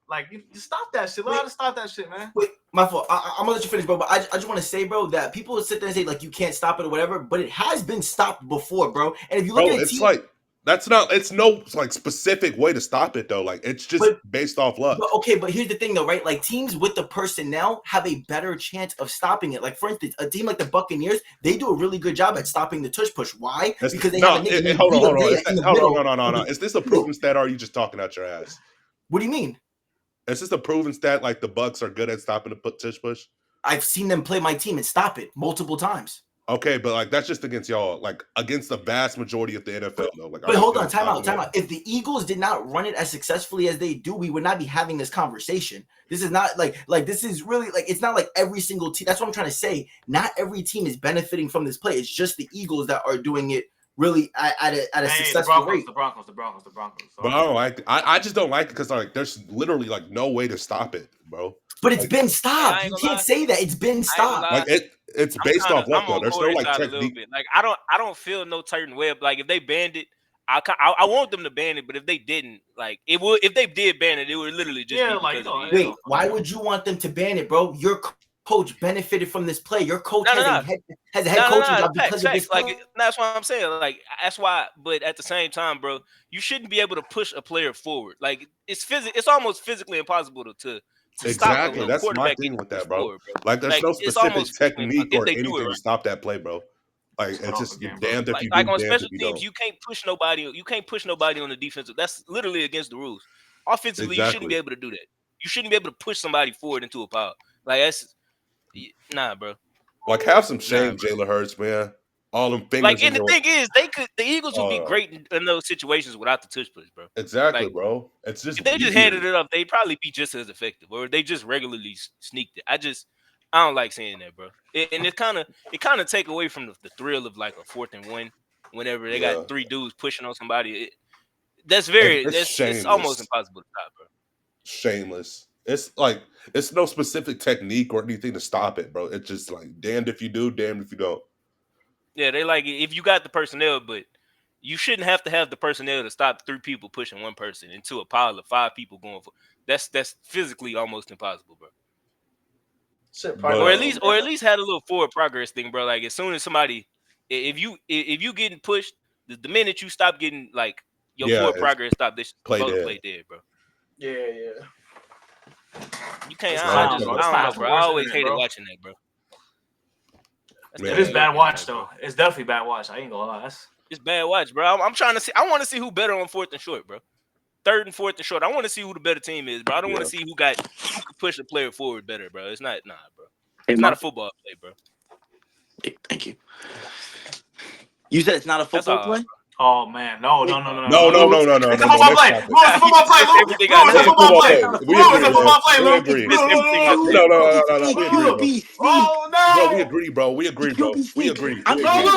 Like, you stop that shit. Learn how to stop that shit, man. Wait, my fault. I'm gonna let you finish, bro. But I just want to say, bro, that people would sit there and say like you can't stop it or whatever, but it has been stopped before, bro. And if you look at it, it's like it's no like specific way to stop it though. Like it's just based off luck. But here's the thing though, right? Like teams with the personnel have a better chance of stopping it. Like for instance, a team like the Buccaneers, they do a really good job at stopping the tush push. Why? Because they have a hold on. Is this a proven stat or are you just talking out your ass? What do you mean? Is this a proven stat like the Bucs are good at stopping the tush push? I've seen them play my team and stop it multiple times. Okay, but like that's just against y'all, like against the vast majority of the NFL, though. Like, but hold on, time out. If the Eagles did not run it as successfully as they do, we would not be having this conversation. This is not like this is really like it's not like every single team. That's what I'm trying to say. Not every team is benefiting from this play. It's just the Eagles that are doing it really at a successful rate. The Broncos. But I don't like it. I just don't like it because like there's literally like no way to stop it, bro. But it's been stopped. You can't say that it's been stopped. Like it's based off luck though. There's no like technique. Like I don't feel no certain way. Like if they banned it, I want them to ban it. But if they didn't, like it would. If they did ban it, it would literally just be like wait. Why would you want them to ban it, bro? Your coach benefited from this play. Your coach has a head coaching job because of this play. Like that's what I'm saying. Like that's why. But at the same time, bro, you shouldn't be able to push a player forward. Like it's almost physically impossible to exactly. That's my thing with that, bro. Like there's no specific technique or anything to stop that play, bro. Like it's just you're damned if you do. Like on special teams, you can't push nobody. You can't push nobody on the defensive. That's literally against the rules. Offensively, you shouldn't be able to do that. You shouldn't be able to push somebody forward into a pile. Like that's nah, bro. Like have some shame, Jalen Hurts, man. All them fingers. Like, and the thing is, the Eagles would be great in those situations without the tush push, bro. Exactly, like, bro. It's just if they just handed it up, they'd probably be just as effective, or they just regularly sneaked it. I don't like seeing that, bro. And it kind of take away from the thrill of like a 4th and 1 whenever they got 3 dudes pushing on somebody. It's almost impossible to stop, bro. Shameless. It's like it's no specific technique or anything to stop it, bro. It's just like damned if you do, damned if you don't. Yeah, they like if you got the personnel, but you shouldn't have to have the personnel to stop 3 people pushing one person into a pile of 5 people going for. That's physically almost impossible, bro. Shit, But Or at least had a little forward progress thing, bro. Like as soon as somebody, if you getting pushed, the minute you stop getting like your yeah, forward it's progress stop, this play supposed to dead. play dead, bro. yeah. You can't. It's I time, just bro. I It's don't know, time for bro. I worse always internet, hated bro. watching that, bro. That's Man. It that is New bad York watch internet, though. bro. It's definitely bad watch. I ain't gonna lie. It's bad watch, bro. I'm trying to see. I want to see who better on 4th and short, bro. 3rd and 4th and short. I want to see who the better team is, bro. I don't want Yeah. to see who could push a player forward better, bro. It's not bro. Hey, It's not a Mark. football play, bro. Thank you. You said it's not a That's football all. play? Oh man, no. No. It's a football Next play. topic. Lou, it's a football play. Missed Lou, everything Lou, I it's a said. football Football play. play. Lou, We it's agree, a bro. football play. We Lou, agree. Missed everything I said. No. Steve, We agree, bro. QB, Steve. Oh Bro, we no. agree, bro. We agree, bro. QB We sneak. agree. I'm We No, agree. saying,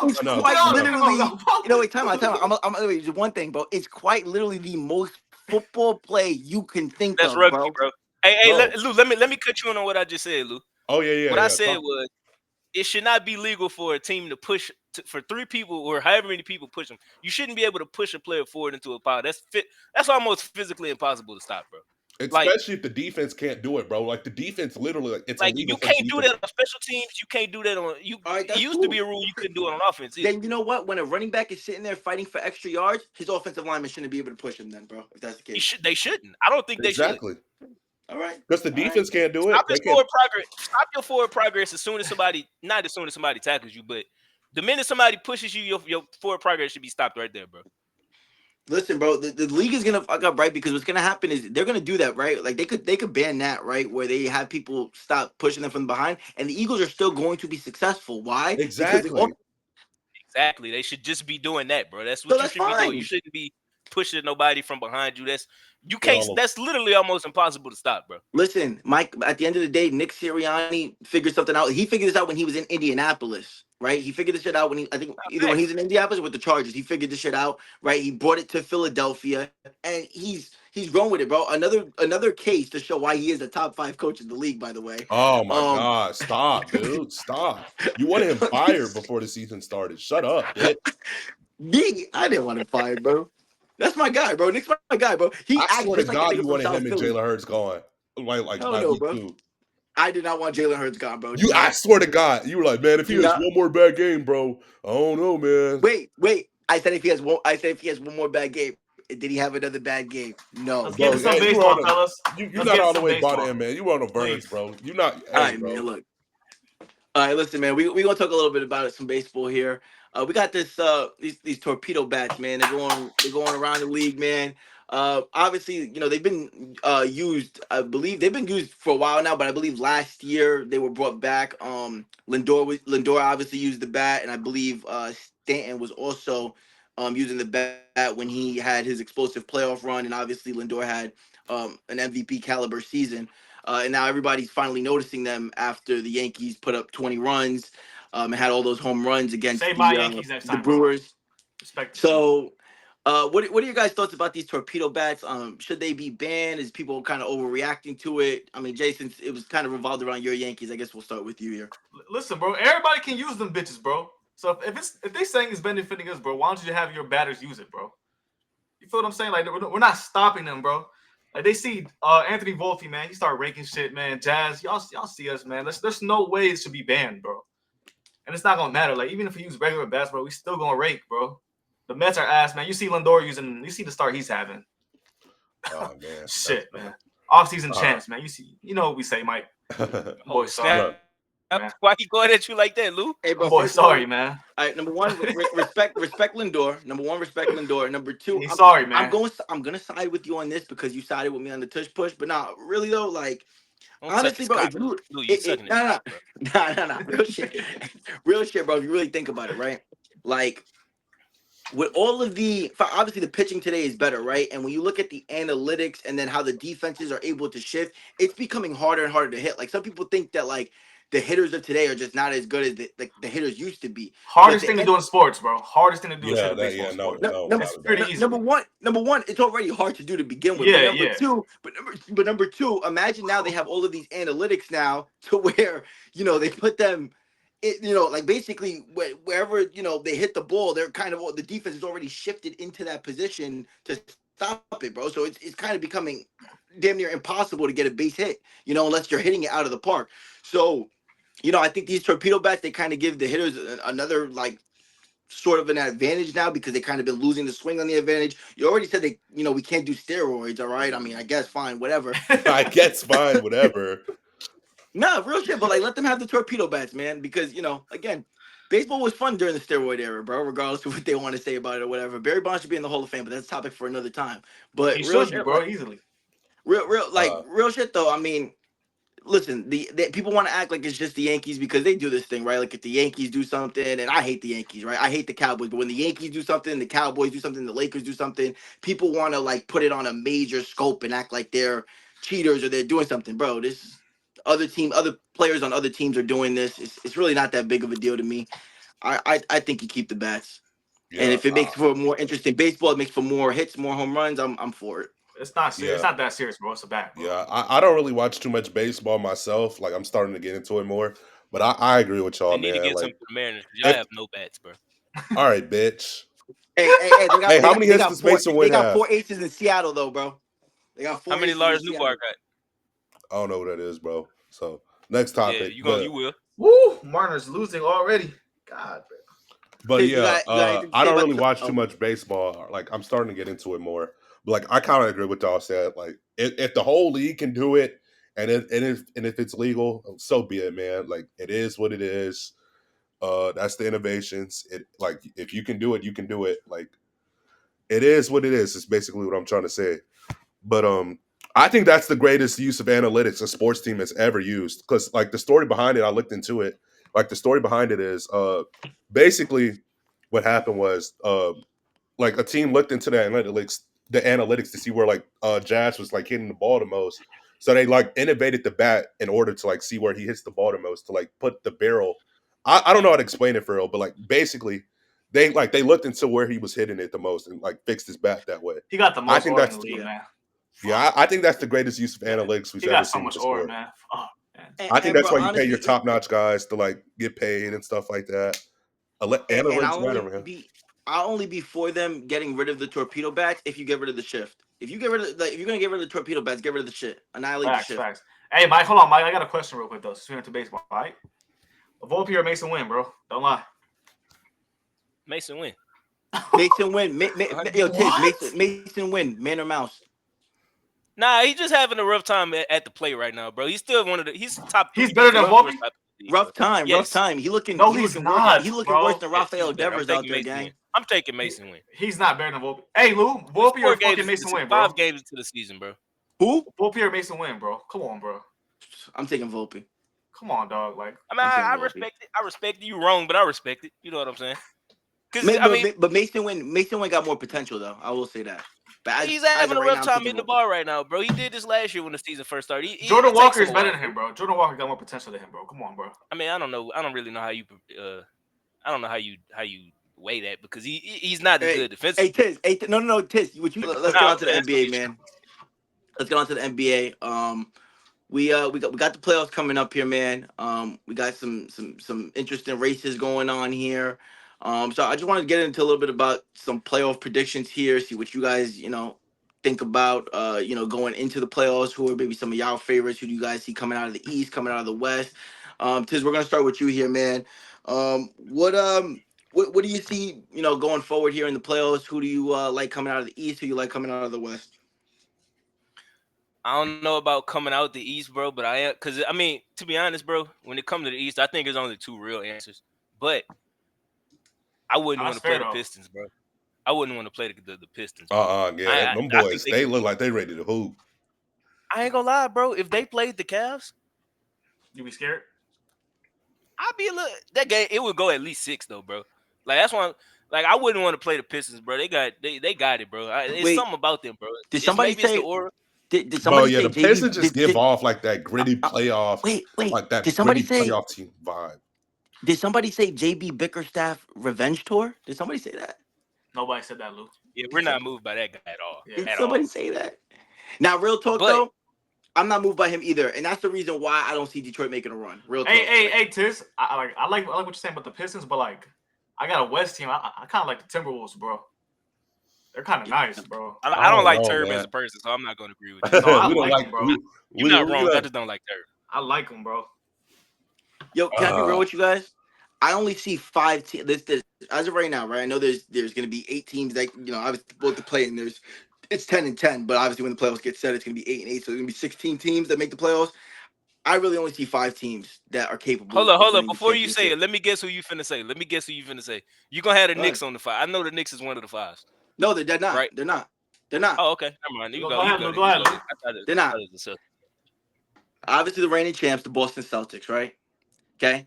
Lou. it's Enough. quite Enough. literally. Wait, time out. Wait, just one thing, bro. It's quite literally the most football play you can think That's of, rugby, bro. bro. Hey, Bro. Lou, let me cut you in on what I just said, Lou. Oh yeah. What I said Talk. was it should not be legal for a team to push for 3 people or however many people push them. You shouldn't be able to push a player forward into a pile. That's almost physically impossible to stop, bro. Like Especially if the defense can't do it, bro. Like the defense literally like it's Like illegal you for the can't do defense. that on special teams. You can't do that on you. All right, It that's used to be cool. a rule you couldn't do it on offense either. Then you know what? When a running back is sitting there fighting for extra yards, his offensive lineman shouldn't be able to push him then, bro, if that's the case. They shouldn't. I don't think they should. Exactly. All right. Because the All right. defense can't do it. Stop They his can't. forward progress. Stop your forward progress as soon as somebody, not as soon as somebody tackles you, but the minute somebody pushes you, your forward progress should be stopped right there, bro. Listen, bro, the league is gonna fuck up, right? Because what's gonna happen is they're gonna do that, right? Like they could ban that, right? Where they have people stop pushing them from behind, and the Eagles are still going to be successful. Why? Because Exactly. Exactly. They should just be doing that, bro. That's So what you that's should be doing. You fine. shouldn't be pushing nobody from behind you. You They're can't. all- That's literally almost impossible to stop, bro. Listen, Mike. At the end of the day, Nick Sirianni figured something out. He figured this out when he was in Indianapolis, right? He figured this shit out when I think either when he was in Indianapolis or with the Chargers. He figured this shit out, right? He brought it to Philadelphia, and he's grown with it, bro. Another case to show why he is a top 5 coach in the league, by the way. Oh my God. Stop, dude. Stop. You wanted him fired before the season started. Shut up, bitch. I didn't want him fired, bro. That's my guy, bro. Nick's my guy, bro. He I acts swear to just like a God, nigga you from wanted South him and Philly. Jalen Hurts gone. Like Hell by no, week bro. 2. I did not want Jalen Hurts gone, bro. I swear to God, you were like, man, if he Do has not- one more bad game, bro, I don't know, man. Wait. I said if he has one more bad game. Did he have another bad game? No. Let's Bro, get to some hey, you were baseball, on fellas. you Let's got get all to the some way bought baseball. in, man. You were on the verge, Please. bro. You not, All hey, right, bro. man. Look. All right, listen, man. We gonna talk a little bit about some baseball here. We got this these torpedo bats, man. They're going around the league, man. Obviously, they've been used. I believe they've been used for a while now, but I believe last year they were brought back. Lindor obviously used the bat, and I believe Stanton was also using the bat when he had his explosive playoff run, and obviously Lindor had an MVP caliber season. And now everybody's finally noticing them after the Yankees put up 20 runs and had all those home runs against Say my Yankees next the time, bro. Brewers. Respect. So, what are your guys' thoughts about these torpedo bats? Should they be banned? Is people kind of overreacting to it? I mean, Jason, it was kind of revolved around your Yankees. I guess we'll start with you here. Listen, bro. Everybody can use them bitches, bro. So if they saying it's benefiting us, bro, why don't you have your batters use it, bro? You feel what I'm saying? Like we're not stopping them, bro. Like they see Anthony Volpe, man. He start raking shit, man. Jazz, y'all see us, man. There's no way it should be banned, bro. And it's not gonna matter. Like even if we use regular bats, bro, we still gonna rake, bro. The Mets are ass, man. You see Lindor using. You see the start he's having. Oh man. Shit, man. Off-season champs, man. You know what we say, Mike. Boy, sorry. Look, Why he going at you like that, Lou? Hey, bro. Boy, first of all, sorry, man. all right, number one, respect Lindor. Number one, respect Lindor. Number two, He's sorry, man. I'm gonna side with you on this because you sided with me on the tush push. But nah, really though, like Don't honestly, suck bro, his if cock, you Lou, you sucking his nah, cock, bro. nah, real shit, bro. If you really think about it, right? Like with all of obviously the pitching today is better, right? And when you look at the analytics and then how the defenses are able to shift, it's becoming harder and harder to hit. Like some people think that like the hitters of today are just not as good as the hitters used to be. Hardest thing to do in sports, bro. Hardest thing to do is hit Yeah, a baseball in no, sports. no, Number, without a Pretty doubt. easily. number one, it's already hard to do to begin with. Yeah, But number yeah. two, but number two, imagine now they have all of these analytics now to where they put them, like basically wherever they hit the ball, they're kind of the defense is already shifted into that position to stop it, bro. So it's kind of becoming damn near impossible to get a base hit, unless you're hitting it out of the park. So, I think these torpedo bats, they kind of give the hitters another like sort of an advantage now because they kind of been losing the swing on the advantage. You already said we can't do steroids, all right? I mean, I guess fine, whatever. I guess fine, whatever. No, real shit, but like let them have the torpedo bats, man, because again, baseball was fun during the steroid era, bro, regardless of what they want to say about it or whatever. Barry Bonds should be in the Hall of Fame, but that's a topic for another time. But He real should be, shit, bro, like, easily. real shit though, I mean, listen, the people want to act like it's just the Yankees because they do this thing, right? Like if the Yankees do something, and I hate the Yankees, right? I hate the Cowboys, but when the Yankees do something, the Cowboys do something, the Lakers do something, people want to like put it on a major scope and act like they're cheaters or they're doing something, bro. This other players on other teams are doing this. It's really not that big of a deal to me. I think you keep the bats, and Yeah, if it makes for more interesting baseball, it makes for more hits, more home runs. I'm for it. It's not serious. Yeah. It's not that serious, bro. It's a bat, bro. yeah. I don't really watch too much baseball myself. Like I'm starting to get into it more. But I agree with y'all, They need to man. get some Like, to the Mariners because y'all if, have no bats, bro. all right, bitch. Hey, Hey, how many hits does Mason they Wynn got have? 4 aces in Seattle though, bro. They got How 4 many aces Lars in Newbar Seattle. got? I don't know what that is, bro. So next Yeah, topic. you will. Woo! Marner's losing already. God, bro. But Tiz, yeah, you got anything to I say don't about really this? watch too Oh. much baseball. Like I'm starting to get into it more. But like I kind of agree with y'all said. Like if the whole league can do it, and if it's legal, so be it, man. Like it is what it is. That's the innovations. It like if you can do it, you can do it. Like it is what it is. It's basically what I'm trying to say. But I think that's the greatest use of analytics a sports team has ever used. Because like the story behind it, I looked into it. Like the story behind it is basically what happened was like a team looked into the analytics to see where like Jazz was like hitting the ball the most. So they like innovated the bat in order to like see where he hits the ball the most to like put the barrel. I don't know how to explain it for real, but like basically they looked into where he was hitting it the most and like fixed his bat that way. He got the I most think aura in that's the league, man. yeah, I think that's the greatest use of analytics we've He ever got so seen in much the aura, sport. man. Oh, man. I think that's bro, why you pay your honestly, top-notch guys to like get paid and stuff like that. and Analytics matter, man. I'll only be for them getting rid of the torpedo bats if you get rid of the shift. If you get rid of if you're gonna get rid of the torpedo bats, get rid of the shit. Annihilate the shift. Facts. Hey, Mike, hold on, Mike. I got a question real quick though. Since we went to baseball, all right? Volpe or Mason Wynn, bro? Don't lie. Mason Wynn. Mason Wynn, What? Mason Wynn, man or mouse. Nah, he's just having a rough time at the plate right now, bro. He's still he's top 3. He's better than Volpe? Rough time. Yes. He looking. No, he he's looking not, worse. He looking bro. worse than Yes, Rafael he's better. Devers I'm out taking there, Mason gang. Wynn. I'm taking Mason Wynn. He's not better than Volpe. Hey, Lou, Volpe or fucking Mason Wynn, bro? 5 games into the season, bro. Who? Volpe or Mason Wynn, bro? Come on, bro. I'm taking Volpe. Come on, dog. Like, I mean, I respect it. I respect it. You wrong, but I respect it. You know what I'm saying? Because But Mason Wynn got more potential though. I will say that. But he's having a right rough now, time hitting the ball right now, bro. He did this last year when the season first started. Jordan Walker is better than him, bro. Jordan Walker got more potential than him, bro. Come on, bro. I mean, I don't know. I don't really know how you. I don't know how you weigh that because he's not as good defensively. No, Tiz. Let's get on to the NBA, man. Let's get on to the NBA. We got the playoffs coming up here, man. We got some interesting races going on here. So I just wanted to get into a little bit about some playoff predictions here. See what you guys think about going into the playoffs. Who are maybe some of y'all favorites? Who do you guys see coming out of the East, coming out of the West? Tiz, we're gonna start with you here, man. What do you see going forward here in the playoffs? Who do you like coming out of the East? Who you like coming out of the West? I don't know about coming out the East, bro, but I am because I mean, to be honest, bro, when it comes to the East, I think there's only 2 real answers. But I wouldn't want to play the Pistons, bro. I wouldn't want to play the Pistons. Yeah, them boys, they look like they ready to hoop. I ain't gonna lie, bro. If they played the Cavs, you be scared? I'd be a little. That game, it would go at least 6 though, bro. Like that's why. Like I wouldn't want to play the Pistons, bro. They got it, bro. It's something about them, bro. Did somebody say? It's the aura. Did Bro, somebody yeah, say the JB? Pistons just give off like that gritty playoff, Wait. like that Did somebody gritty say? playoff team vibe. Did somebody say JB Bickerstaff revenge tour? Did somebody say that? Nobody said that, Lou. Yeah, we're not moved by that guy at all. Yeah. Did somebody say that? Now, real talk But- though, I'm not moved by him either, and that's the reason why I don't see Detroit making a run. Real talk. Hey, Tiz. I like what you're saying about the Pistons, but like, I got a West team. I kind of like the Timberwolves, bro. They're kind of nice, bro. I don't like know, Turb man. as a person, so I'm not going to agree with you. No, I We don't like him, bro. You're not wrong. I just don't like Turb. I like him, bro. Yo, can I be real with you guys? I only see 5 teams. This as of right now, right? I know there's going to be 8 teams that obviously both to play, and it's 10-10. But obviously, when the playoffs get set, it's going to be 8-8. So there's going to be 16 teams that make the playoffs. I really only see 5 teams that are capable. Hold of up. winning the Before you say championship. it, let me guess who you finna say. You're gonna have the Go Knicks on the 5. I know the Knicks is one of the 5s. No, they're not. Right. They're not. They're not. Oh, okay. Never mind. You Go go. ahead, You Lou. go. Go ahead, Lou. I thought it- They're not. I thought it was a- Obviously, the reigning champs, the Boston Celtics, right? Okay.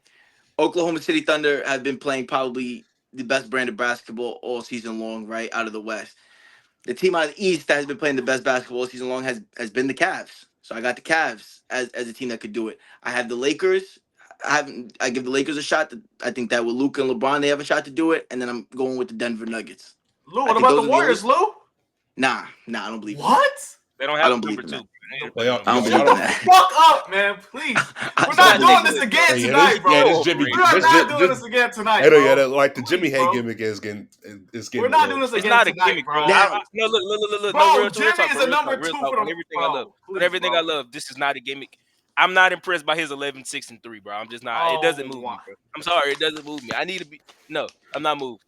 Oklahoma City Thunder have been playing probably the best brand of basketball all season long, right, out of the West. The team out of the East that has been playing the best basketball all season long has been the Cavs. So I got the Cavs as a team that could do it. I have the Lakers. I give the Lakers a shot. I think that with Luka and LeBron, they have a shot to do it. And then I'm going with the Denver Nuggets. Lou, I what think about those the are the Warriors, Lou? Nah, I don't believe in that. What? They don't I have don't number believe in 2. They don't- I don't y'all believe don't- in that. Fuck up, man, please. I We're don't not doing believe this in it. again Yeah, tonight, bro. this Jimmy. We are this not Jim- doing this- this again tonight, Hey, bro. yeah, like the Jimmy Please, Hay bro. gimmick is getting. We're not doing this It's again not a tonight, gimmick, bro. Now- No, look. Bro, No, real Jimmy talk, is bro, a real number talk, real 2 talk. for the On everything I love. please, On everything bro. I love, this is not a gimmick. I'm not impressed by his 11-6-3, bro. I'm just not. It doesn't move me, bro. I'm sorry, it doesn't move me. I need to be. No, I'm not moved.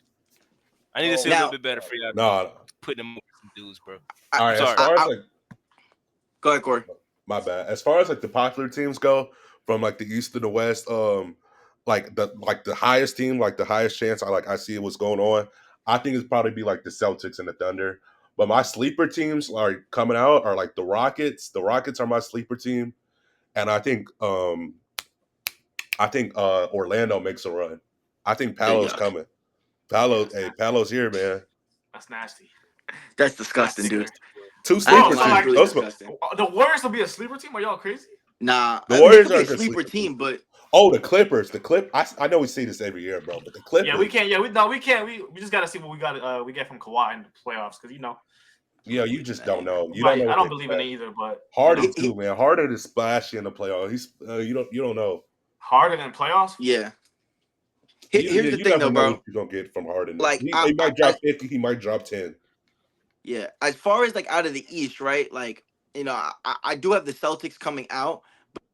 I need to see a Now- little bit better for y'all. No. Putting them over some dudes, bro. All right. I'm As sorry. far as like, Go ahead, Corey. my bad. As far as like the popular teams go, from like the East to the West, like the highest team, like the highest chance I see what's going on. I think it's probably be like the Celtics and the Thunder. But my sleeper teams are coming out are like the Rockets. The Rockets are my sleeper team, and I think Orlando makes a run. I think Palo's Yeah. coming. Palo's here, man. That's nasty. That's disgusting, dude. 2 I sleeper ain't Bro, gonna so lie, like- it's really teams. disgusting. The Warriors will be a sleeper team? Are y'all crazy? Nah, The I mean, Warriors it could are be a good sleeper sleeper team, but Oh, the Clippers. I know we see this every year, bro. But the Clippers. Yeah, we can't. Yeah, we can't. We just gotta see what we get from Kawhi in the playoffs because Yeah, you just don't know. You I don't know. don't believe in it either. But Harden too, man. Harden is splashy in the playoffs. He's you don't know. Harden in playoffs. yeah. You Here's the thing, never though, know bro. what you're gonna get from Harden. Like, he might drop 50. He might drop 10. Yeah, as far as like out of the East, right? Like, I do have the Celtics coming out,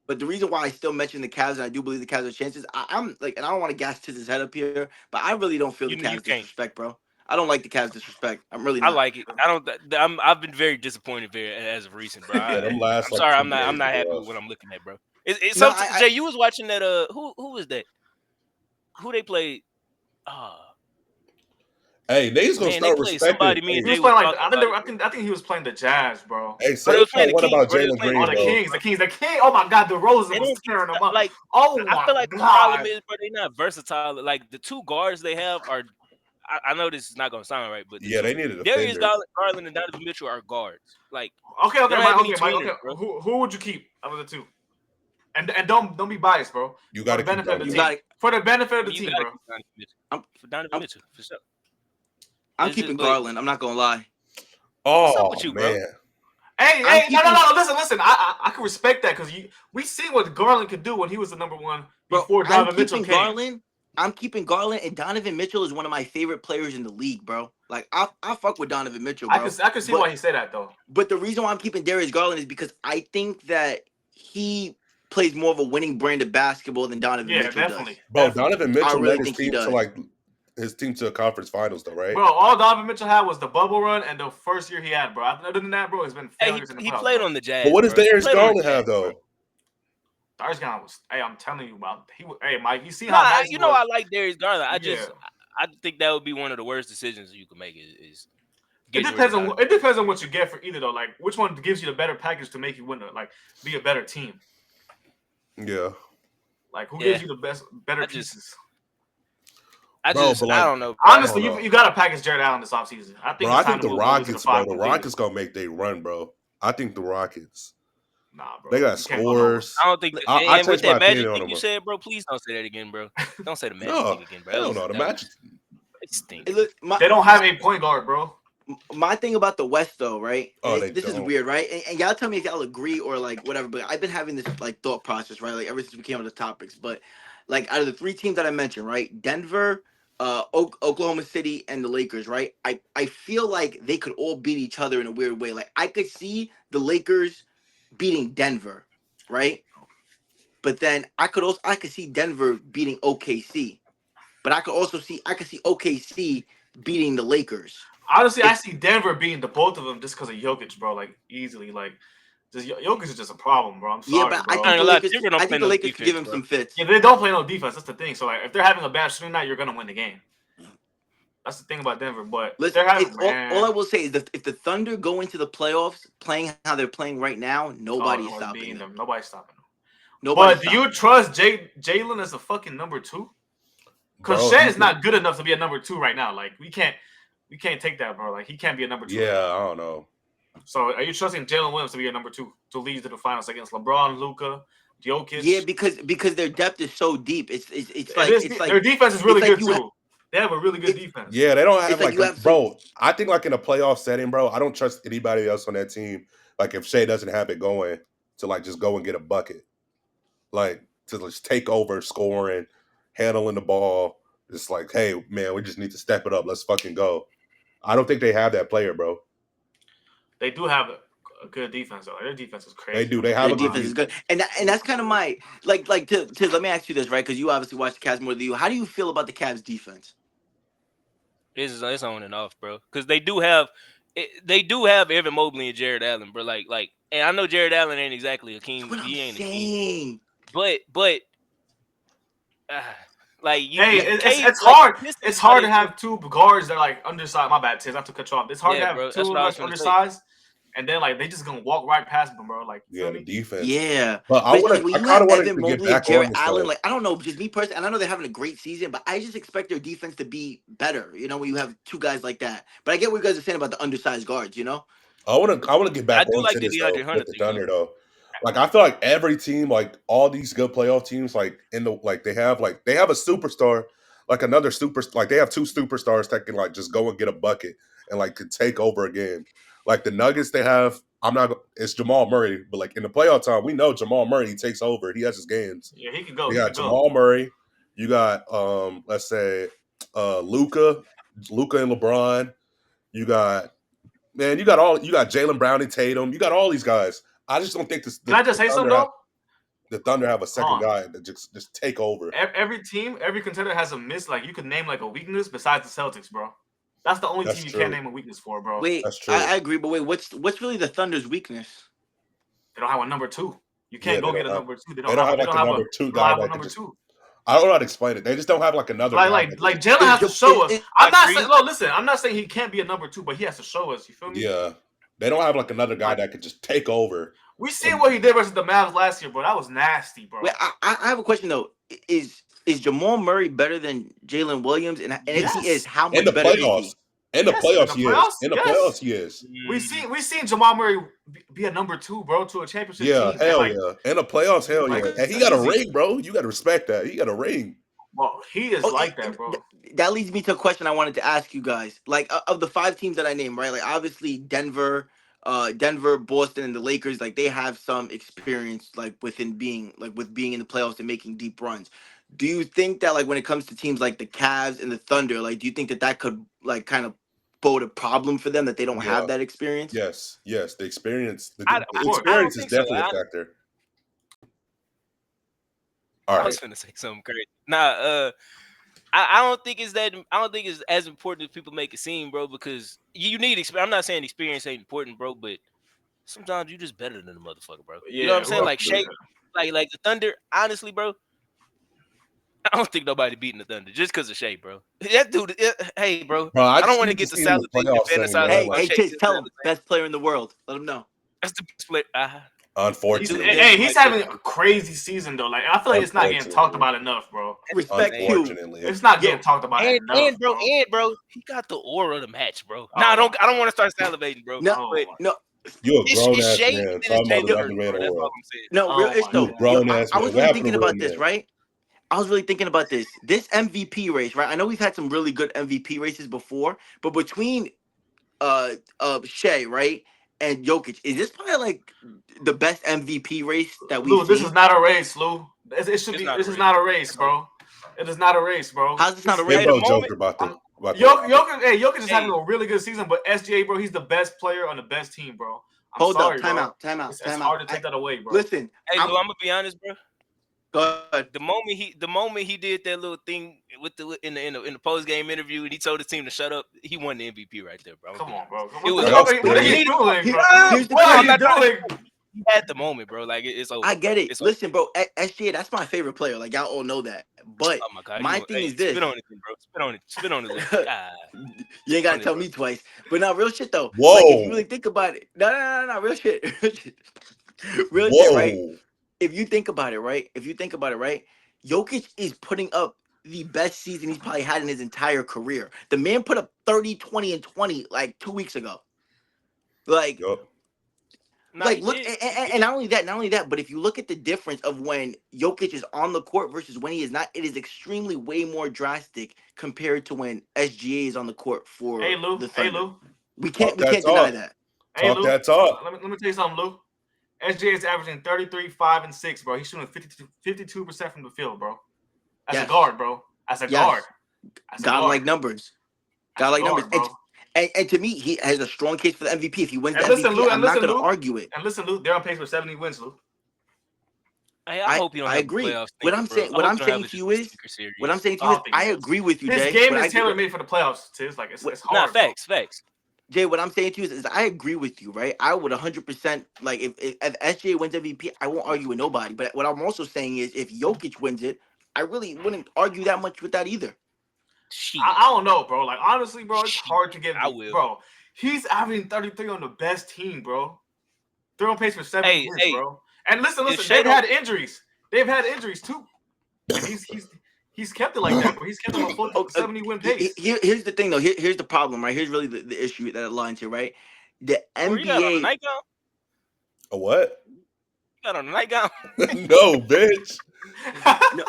but the reason why I still mention the Cavs and I do believe the Cavs have chances, I'm like, and I don't want to gas Tiz's head up here, but I really don't feel the You Cavs can't. disrespect, bro. I don't like the Cavs disrespect. I'm really I not. like it. I've been very disappointed as of recent, bro. Yeah, them last, I'm like, sorry. 2 I'm not games happy were with what rough. I'm looking at, bro. No, Jay, you was watching that. Who was that? Who they played? Hey, niggas gonna Man, start they played respecting. somebody me and He was Jay playing was like talking about I think he was playing the Jazz, bro. Hey, But say they was playing the what about Kings, bro. They Jalen was playing Green, Oh, the though? Kings. The King. Oh my God, DeRozan They was don't tearing them up. like. Oh I my feel like the problem God. is, bro, they not versatile. Like the two guards they have are. I know this is not gonna sound right, but Yeah, they need a Darius defender. Garland and Donovan Mitchell are guards. Like Okay, they don't have any Mike. tweeners, Okay, bro. who would you keep out of the two? And don't be biased, bro. You For got the to keep benefit of the You team. got. For the benefit of the You team, gotta bro. keep Donovan Mitchell. For I'm- Donovan Mitchell, for sure. I'm It's keeping just, like- Garland. I'm not gonna lie. What's up Oh with you, bro? man, Hey, I'm no. Listen. I can respect that because we seen what Garland could do when he was the number one Bro, before I'm Donovan Mitchell keeping came. Garland. I'm keeping Garland, and Donovan Mitchell is one of my favorite players in the league, bro. Like, I fuck with Donovan Mitchell, bro. I can see why he said that though. But the reason why I'm keeping Darius Garland is because I think that he plays more of a winning brand of basketball than Donovan Yeah, Mitchell definitely. does. bro, Definitely. Donovan Mitchell really led his think he team to does. his team to a conference finals, though, right? Bro, all Donovan Mitchell had was the bubble run and the first year he had, bro. Other than that, bro, it's been Hey, failures in the he playoffs, played bro. on the Jazz. But what does bro. He Darius played on the Garland have, Jazz, bro. though? Darius Garland was. Hey, I'm telling you, about hey, Mike, you see how Nah, nice you he know was? I like Darius Garland. Yeah. I think that would be one of the worst decisions you could make. Is It depends on what you get for either though. Like which one gives you the better package to make you win, like be a better team. Yeah. Like who Yeah. gives you the better pieces? I Bro, but, like, I don't know. Honestly, I don't know. you got to package Jared Allen this offseason. I think Bro, it's I time think to the move Wiggins to Rockets, bro. five The and leave. Rockets gonna make they run, bro. I think the Rockets. Nah, bro. They got You can't go nowhere. scores. I don't think. I And with text my that Magic opinion on thing them. you said, bro, please don't say that again, bro. Don't say the Magic No, thing again, bro. hell no. The Magic. It stinks. Look, They don't have a point guard, bro. my thing about the West though, right? Oh, And they this is don't. weird, right? And y'all tell me if y'all agree or like whatever. But I've been having this like thought process, right? Like ever since we came on the topics. But like out of the three teams that I mentioned, right? Denver, Oklahoma City, and the Lakers, right? I feel like they could all beat each other in a weird way. Like I could see the Lakers beating Denver, right? But then I could see Denver beating OKC. But I could see OKC beating the Lakers. Honestly, I see Denver beating the both of them just because of Jokic, bro. Like easily, like just Jokic is just a problem, bro. I'm sorry, Yeah, but bro. I Denver don't think play the no Lakers could give him defense, bro. some fits. Yeah, they don't play no defense. That's the thing. So like, if they're having a bad shooting night, you're gonna win the game. That's the thing about Denver. But Listen, they're having all I will say is that if the Thunder go into the playoffs playing how they're playing right now, nobody's stopping them. Nobody's stopping them. Nobody's But do you trust Jalen as a fucking number 2? Because Bro, Shea is not good enough to be a number 2 right now. Like we can't take that, bro. Like he can't be a number 2. Yeah, I don't know. So are you trusting Jalen Williams to be a number 2 to lead to the finals against LeBron, Luka, Jokic? Yeah, because their depth is so deep. It's like their defense is really it's like good too. They have a really good defense. Yeah, they don't have It's like like, you have bro. I think like in a playoff setting, bro, I don't trust anybody else on that team. Like if Shea doesn't have it going to like just go and get a bucket, like to just take over scoring, handling the ball. It's like, hey man, we just need to step it up. Let's fucking go. I don't think they have that player, bro. They do have a good defense though. Their defense is crazy. They do. They have their a good defense is good, and that's kind of my like to let me ask you this, right? Because you obviously watch the Cavs more than you. How do you feel about the Cavs defense? It's on and off, bro. Because they do have Evan Mobley and Jared Allen, bro. Like, and I know Jared Allen ain't exactly a king. That's what He I'm ain't a king. saying. But like you, Hey, it's hard. It's hard to have 2 guards that are like undersized. My bad, Tiz. Not to cut you off. It's hard to have bro, 2 of us undersized, and then like they just gonna walk right past them, bro. Like the defense. Yeah, but I like, when I you kind have of wanted Evan to get Mobley and back on Jared this. Allen, Though. like I don't know, just me personally, and I know they're having a great season, but I just expect their defense to be better. You know, when you have 2 guys like that. But I get what you guys are saying about the undersized guards. You know, I want to get back I do on like to the this though DeAndre Hunter with the thing, Thunder though. Like I feel like every team, like all these good playoff teams, like in the they have a superstar, like another super, like they have 2 superstars that can like just go and get a bucket and like could take over a game. Like the Nuggets, they have. It's Jamal Murray, but like in the playoff time, we know Jamal Murray he takes over. He has his games. yeah, he can go. You got Jamal Murray. You got let's say Luka and LeBron. You got Jaylen Brown and Tatum. You got all these guys. I just don't think this. Can I just say something though? The Thunder have a second guy that just take over. Every team, every contender has a miss. Like you could name like a weakness besides the Celtics, bro. That's the only team you can't name a weakness for, bro. wait, That's true. I agree, but wait, what's really the Thunder's weakness? They don't have a number 2. You can't go get a number 2. They don't have like a number 2 guy that can just. I don't know how to explain it. They just don't have like another guy. Like Jalen has to show us. I'm not saying. No, listen. I'm not saying he can't be a number 2, but he has to show us. You feel me? Yeah, they don't have like another guy that could just take over. We seen what he did versus the Mavs last year, bro. That was nasty, bro. Wait, I have a question though. Is Jamal Murray better than Jalen Williams? And if he is, how much better is he? In the playoffs, he is. In the playoffs, he is. We seen Jamal Murray be a number 2, bro, to a championship team. Yeah, hell yeah. In the playoffs, hell like, yeah. And he got a ring, bro. You got to respect that. He got a ring. Well, he is like that, bro. That leads me to a question I wanted to ask you guys. Like of the 5 teams that I named, right? Like obviously Denver, Boston, and the Lakers. Like they have some experience, like with being in the playoffs and making deep runs. Do you think that like when it comes to teams like the Cavs and the Thunder, like do you think that could like kind of bode a problem for them that they don't have that experience? Yes. The experience. The experience is definitely a factor. All right. I was gonna say something crazy. Nah, I don't think it's as important as people make it seem, bro. Because you need experience. I'm not saying experience ain't important, bro, but sometimes you just better than the motherfucker, bro. Yeah, you know what I'm saying? Like Shea, like the Thunder. Honestly, bro, I don't think nobody beating the Thunder just because of Shea, bro. That dude, hey, bro. I don't want to get the salad thing and fantasize. Hey, Chase, tell him best player in the world. Let him know. That's the best player. Unfortunately, he's having a crazy season though. Like I feel like it's not getting talked about enough, bro. Respect you. It's not getting talked about enough. And bro, he got the aura to match, bro. I don't want to start salivating, bro. No, You a grown It's ass Shea man and talking it's about Jalen the Hurts, underrated bro. That's all award. I'm saying. No, real Oh ish my though. You a god. grown Yo, ass I man. was What really happened thinking to real about this, men? right? I was really thinking about this. This MVP race, right? I know we've had some really good MVP races before, but between Shea, right, and Jokic, is this probably like the best MVP race that we've Lou, this is seen? not a race, Lou. It should It's be. not a This is race. not a race, It's over. bro. It is not a race, bro. How's this not a Hey, race? the bro, moment- Joker about the Jokic is having Hey. a really good season, but SGA, bro, he's the best player on the best team, bro. I'm Hold sorry, up, time bro. out, time out, It's time hard out. to take that away, bro. Listen, Hey, I'm Lou, I'm gonna be honest, bro. go ahead. The moment he did that little thing with in the post game interview and he told his team to shut up, he won the MVP right there, bro. Come on, bro. It was That's What are crazy. you doing, Here- bro? here's the What are thing. you doing? He had the moment, bro. Like it's over. I get it. It's over. Listen, bro, SGA, that's my favorite player. Like y'all all know that. But Oh my god. my thing is this. Spit on it, bro. Spit on it. Spit on it. God. You ain't gotta Funny, tell bro. me twice. But now, real shit though. Whoa. Like, if you really think about it, no, real shit, real shit, right? Whoa. If you think about it, right? Jokic is putting up the best season he's probably had in his entire career. The man put up 30, 20, and 20 like 2 weeks ago. Like, Yup. Nah, like he look, did. and not only that, but if you look at the difference of when Jokic is on the court versus when he is not, it is extremely way more drastic compared to when SGA is on the court for Hey, Lou. the Hey, Thunder. Lou. We Talk can't that deny talk. that. Hey, Talk Lou. that talk. Let me tell you something, Lou. SGA is averaging 33, 5, and 6, bro. He's shooting 52% from the field, bro. As Yes. a guard, bro. As a Yes. guard. As a God guard. like numbers. As God a like guard, numbers. bro. And to me, he has a strong case for the MVP. If he wins the And listen, MVP, Lou, I'm not going to argue it. And listen, Lou, they're on pace for 70 wins, Lou. Hey, I hope you don't I have agree. a playoff What stinker, I'm bro. saying, I what hope I'm you don't saying have to a you is, stinker series. what I'm saying to I you is, don't think I he does. agree with you, His Jay. game What is tailor made for the playoffs, Tiz. Like it's Nah, hard. Bro. facts. Jay, what I'm saying to you is I agree with you, right? I would 100% like if SJ wins MVP, I won't argue with nobody. But what I'm also saying is if Jokic wins it, I really wouldn't argue that much with that either. Shit. I don't know, bro. Like honestly, bro, it's hard to get. I will. Bro, he's averaging 33 on the best team, bro. They're on pace for 70 wins, bro. And listen, they've had injuries. They've had injuries too. And he's kept it like that, bro. He's kept them a full 70 win pace. Here's the thing though. Here's the problem, right? Here's really the issue that aligns here, right? The Corey, you got on a NBA. nightgown? A what? You got on a nightgown? No, bitch. No.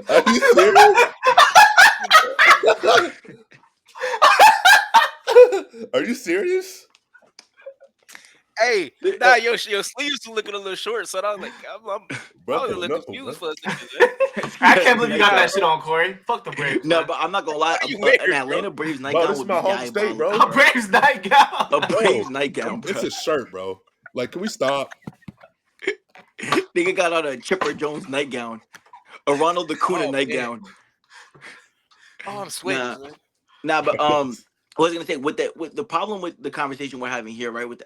Are you serious? Are you serious? Hey, nah, your sleeves are looking a little short, so I was like, I was a little confused for a second. I can't believe you got that shit on, Corey. Fuck the Braves. No, man. but I'm not gonna lie. You An weird, Atlanta bro. Braves Bro, nightgown this is would my be home state, bro. A Braves nightgown. A Braves Bro, nightgown, bro. it's a shirt, bro. Like, can we stop? Nigga got on a Chipper Jones nightgown, a Ronald Acuna Oh, nightgown. Oh, I'm sweating. But I was gonna say with the problem with the conversation we're having here, right, with the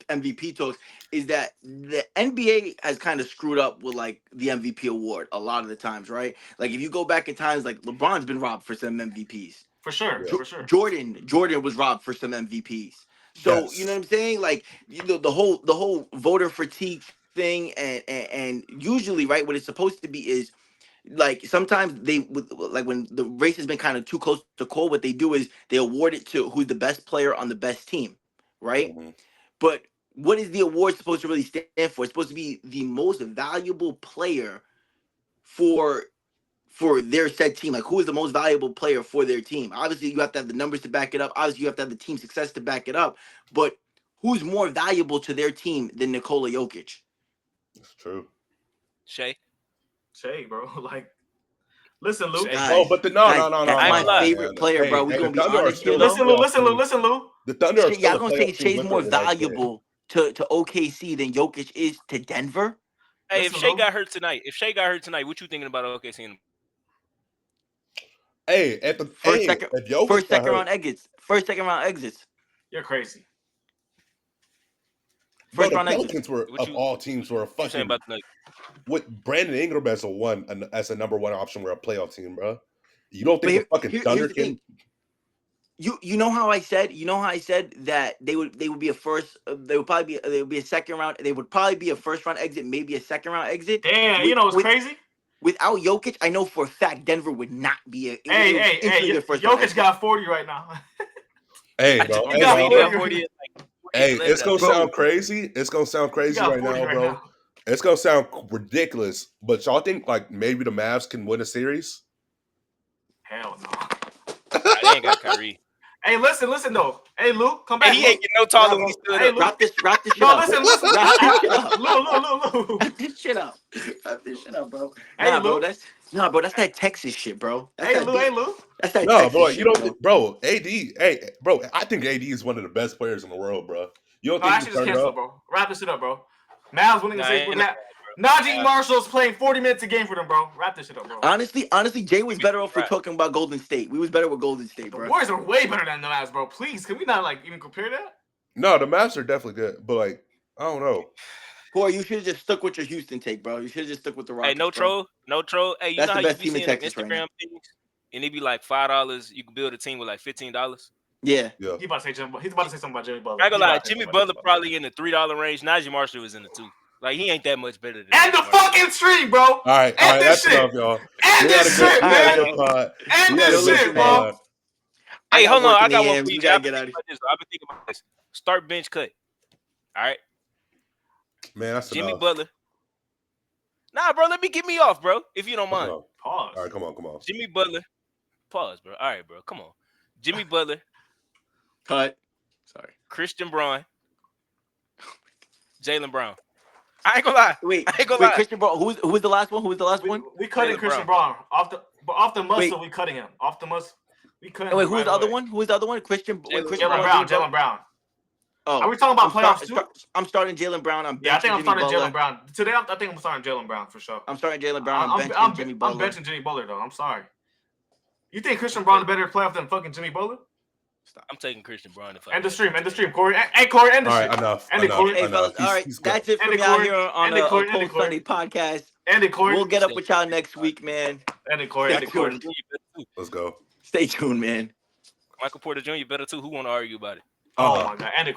MVP talks, is that the NBA has kind of screwed up with like the MVP award a lot of the times, right? Like if you go back in times, like LeBron's been robbed for some MVPs. For sure, Yeah. for sure. Jordan was robbed for some MVPs. So Yes. you know what I'm saying? Like the whole voter fatigue thing, and usually, right, what it's supposed to be is like sometimes like when the race has been kind of too close to call, what they do is they award it to who's the best player on the best team, right? Mhm. But what is the award supposed to really stand for? It's supposed to be the most valuable player for their said team. Like who is the most valuable player for their team? Obviously, you have to have the numbers to back it up. Obviously, you have to have the team success to back it up. But who's more valuable to their team than Nikola Jokic? It's true. Shay, bro. Like, listen, Lou. Guys, Oh, but no. That's my favorite man. player, bro. Hey, We the gonna be Thunder are honest here, still though. Listen, Lou. The Thunder are Shit, still y'all a gonna say playoff team Shay's with more or without Shea. valuable to OKC than Jokic is to Denver? hey, Listen, if Shay Lou. got hurt tonight, what you thinking about OKC? Hey, at the if Jokic first got second hurt, round exits. First second round exits. You're crazy. bro, First the round exits. Pelicans were What of all teams were a What you saying fucking about the Nuggets? with Brandon Ingram as a number one option. We're a playoff team, bro. You don't think the fucking Thunder here's the can? thing. You know how I said that they would be a first they would be a second round, they would probably be a first round exit, maybe a second round exit. Damn, you know what's crazy? Without Jokic, I know for a fact Denver would not be a Hey, first round Jokic exit. got 40 right now. Hey, bro. You got 40. Like Hey, Blame it's it gonna after- sound crazy. It's gonna sound You crazy got right 40 now, right bro. now. It's gonna sound ridiculous, but y'all think like maybe the Mavs can win a series? Hell no. Nah, they ain't got Kyrie. Hey, listen though. Hey, Luke, come Hey, back. he Luke. ain't getting no taller Nah, when he bro. stood Hey, up. Luke. Wrap this shit No, up. listen. Wrap this shit up. Luke. Wrap this shit up. Wrap this shit up, bro. Hey, Nah, bro. Luke. That's that Texas shit, bro. That's Hey, that. Luke. Hey, Luke. That's that No, Texas bro, you shit, don't, bro. AD, hey, bro, I think AD is one of the best players in the world, bro. You don't No, think he actually, can just turn it cancel it, up? bro. Wrap this shit up, bro. Mavs winning the Nah, series with ain't that. no- Najee Marshall's playing 40 minutes a game for them, bro. Wrap this shit up, bro. Honestly, Jay was better off for Right. talking about Golden State. We was better with Golden State, The bro. Warriors are way better than the Mavs, bro. Please, can we not like even compare that? No, the Mavs are definitely good, but like, I don't know. Corey, you should have just stuck with your Houston take, bro. You should have just stuck with the Hey, Rockets. no bro. troll. Hey, you That's know the how you best be team in seeing them Texas right Instagram now. things, and it be like $5. You can build a team with like $15. Yeah. Yeah, He's about to say something about Jimmy Butler. I ain't gonna lie, He's about to say Jimmy something Butler about probably in the $3 range. Najee Marshall is in the 2. Like he ain't that much better than End Najee the Marshall. fucking stream, bro. all right, End this that's shit. enough, y'all. End We had a this good, shit, we had a man. good pod. End We had a this good shit, man. bro. pod. I Hey, got hold on, work I in the got one yams. for We you. gotta I've been get out thinking of about this. I've been thinking about this. Start bench cut. All right, Man, that's Jimmy enough. Butler. Nah, bro, let me get me off, bro. If you don't Come mind. on. Pause. All right, come on. Jimmy Butler. Pause, bro. All right, bro. Come on. Jimmy Butler, cut. Sorry. Christian Braun, Jaylen Brown. I ain't gonna lie. Wait, I ain't gonna lie. Christian Bro. Who was the last one? Who was the last one? We cutting Jaylen Christian Brown off the muscle. Wait. We cutting him off the muscle. We cutting And wait, him who was right the other away. one? Who was the other one? Christian. Wait, Jaylen Christian Jaylen Brown. Brown. Jimmy Jaylen Brown. Oh, Are we talking about playoffs too? I'm starting Jaylen Brown. I'm benching Yeah, I think I'm Jimmy starting Butler. Jaylen Brown today. I think I'm starting Jaylen Brown for sure. I'm starting Jaylen Brown. I'm benching Jimmy I'm Butler. benching Jimmy Butler though. I'm sorry. You think Christian Brown a better playoff than fucking Jimmy Butler? I'm taking Christian Brown if I End the had stream. to. End the stream, Corey. Hey, Corey. End the All shit. right, enough. End it, Corey. Hey, fellas. All right, He's that's it End from it, me out Corey. here on End it, a Corey. End Cold it, Corey. Sunday podcast. End it, Corey. We'll get up with y'all next week, man. End it, Corey. End it, Corey. Let's go. Stay tuned, man. Michael Porter Jr. better too. Who want to argue about it? Oh my God. End it, Corey.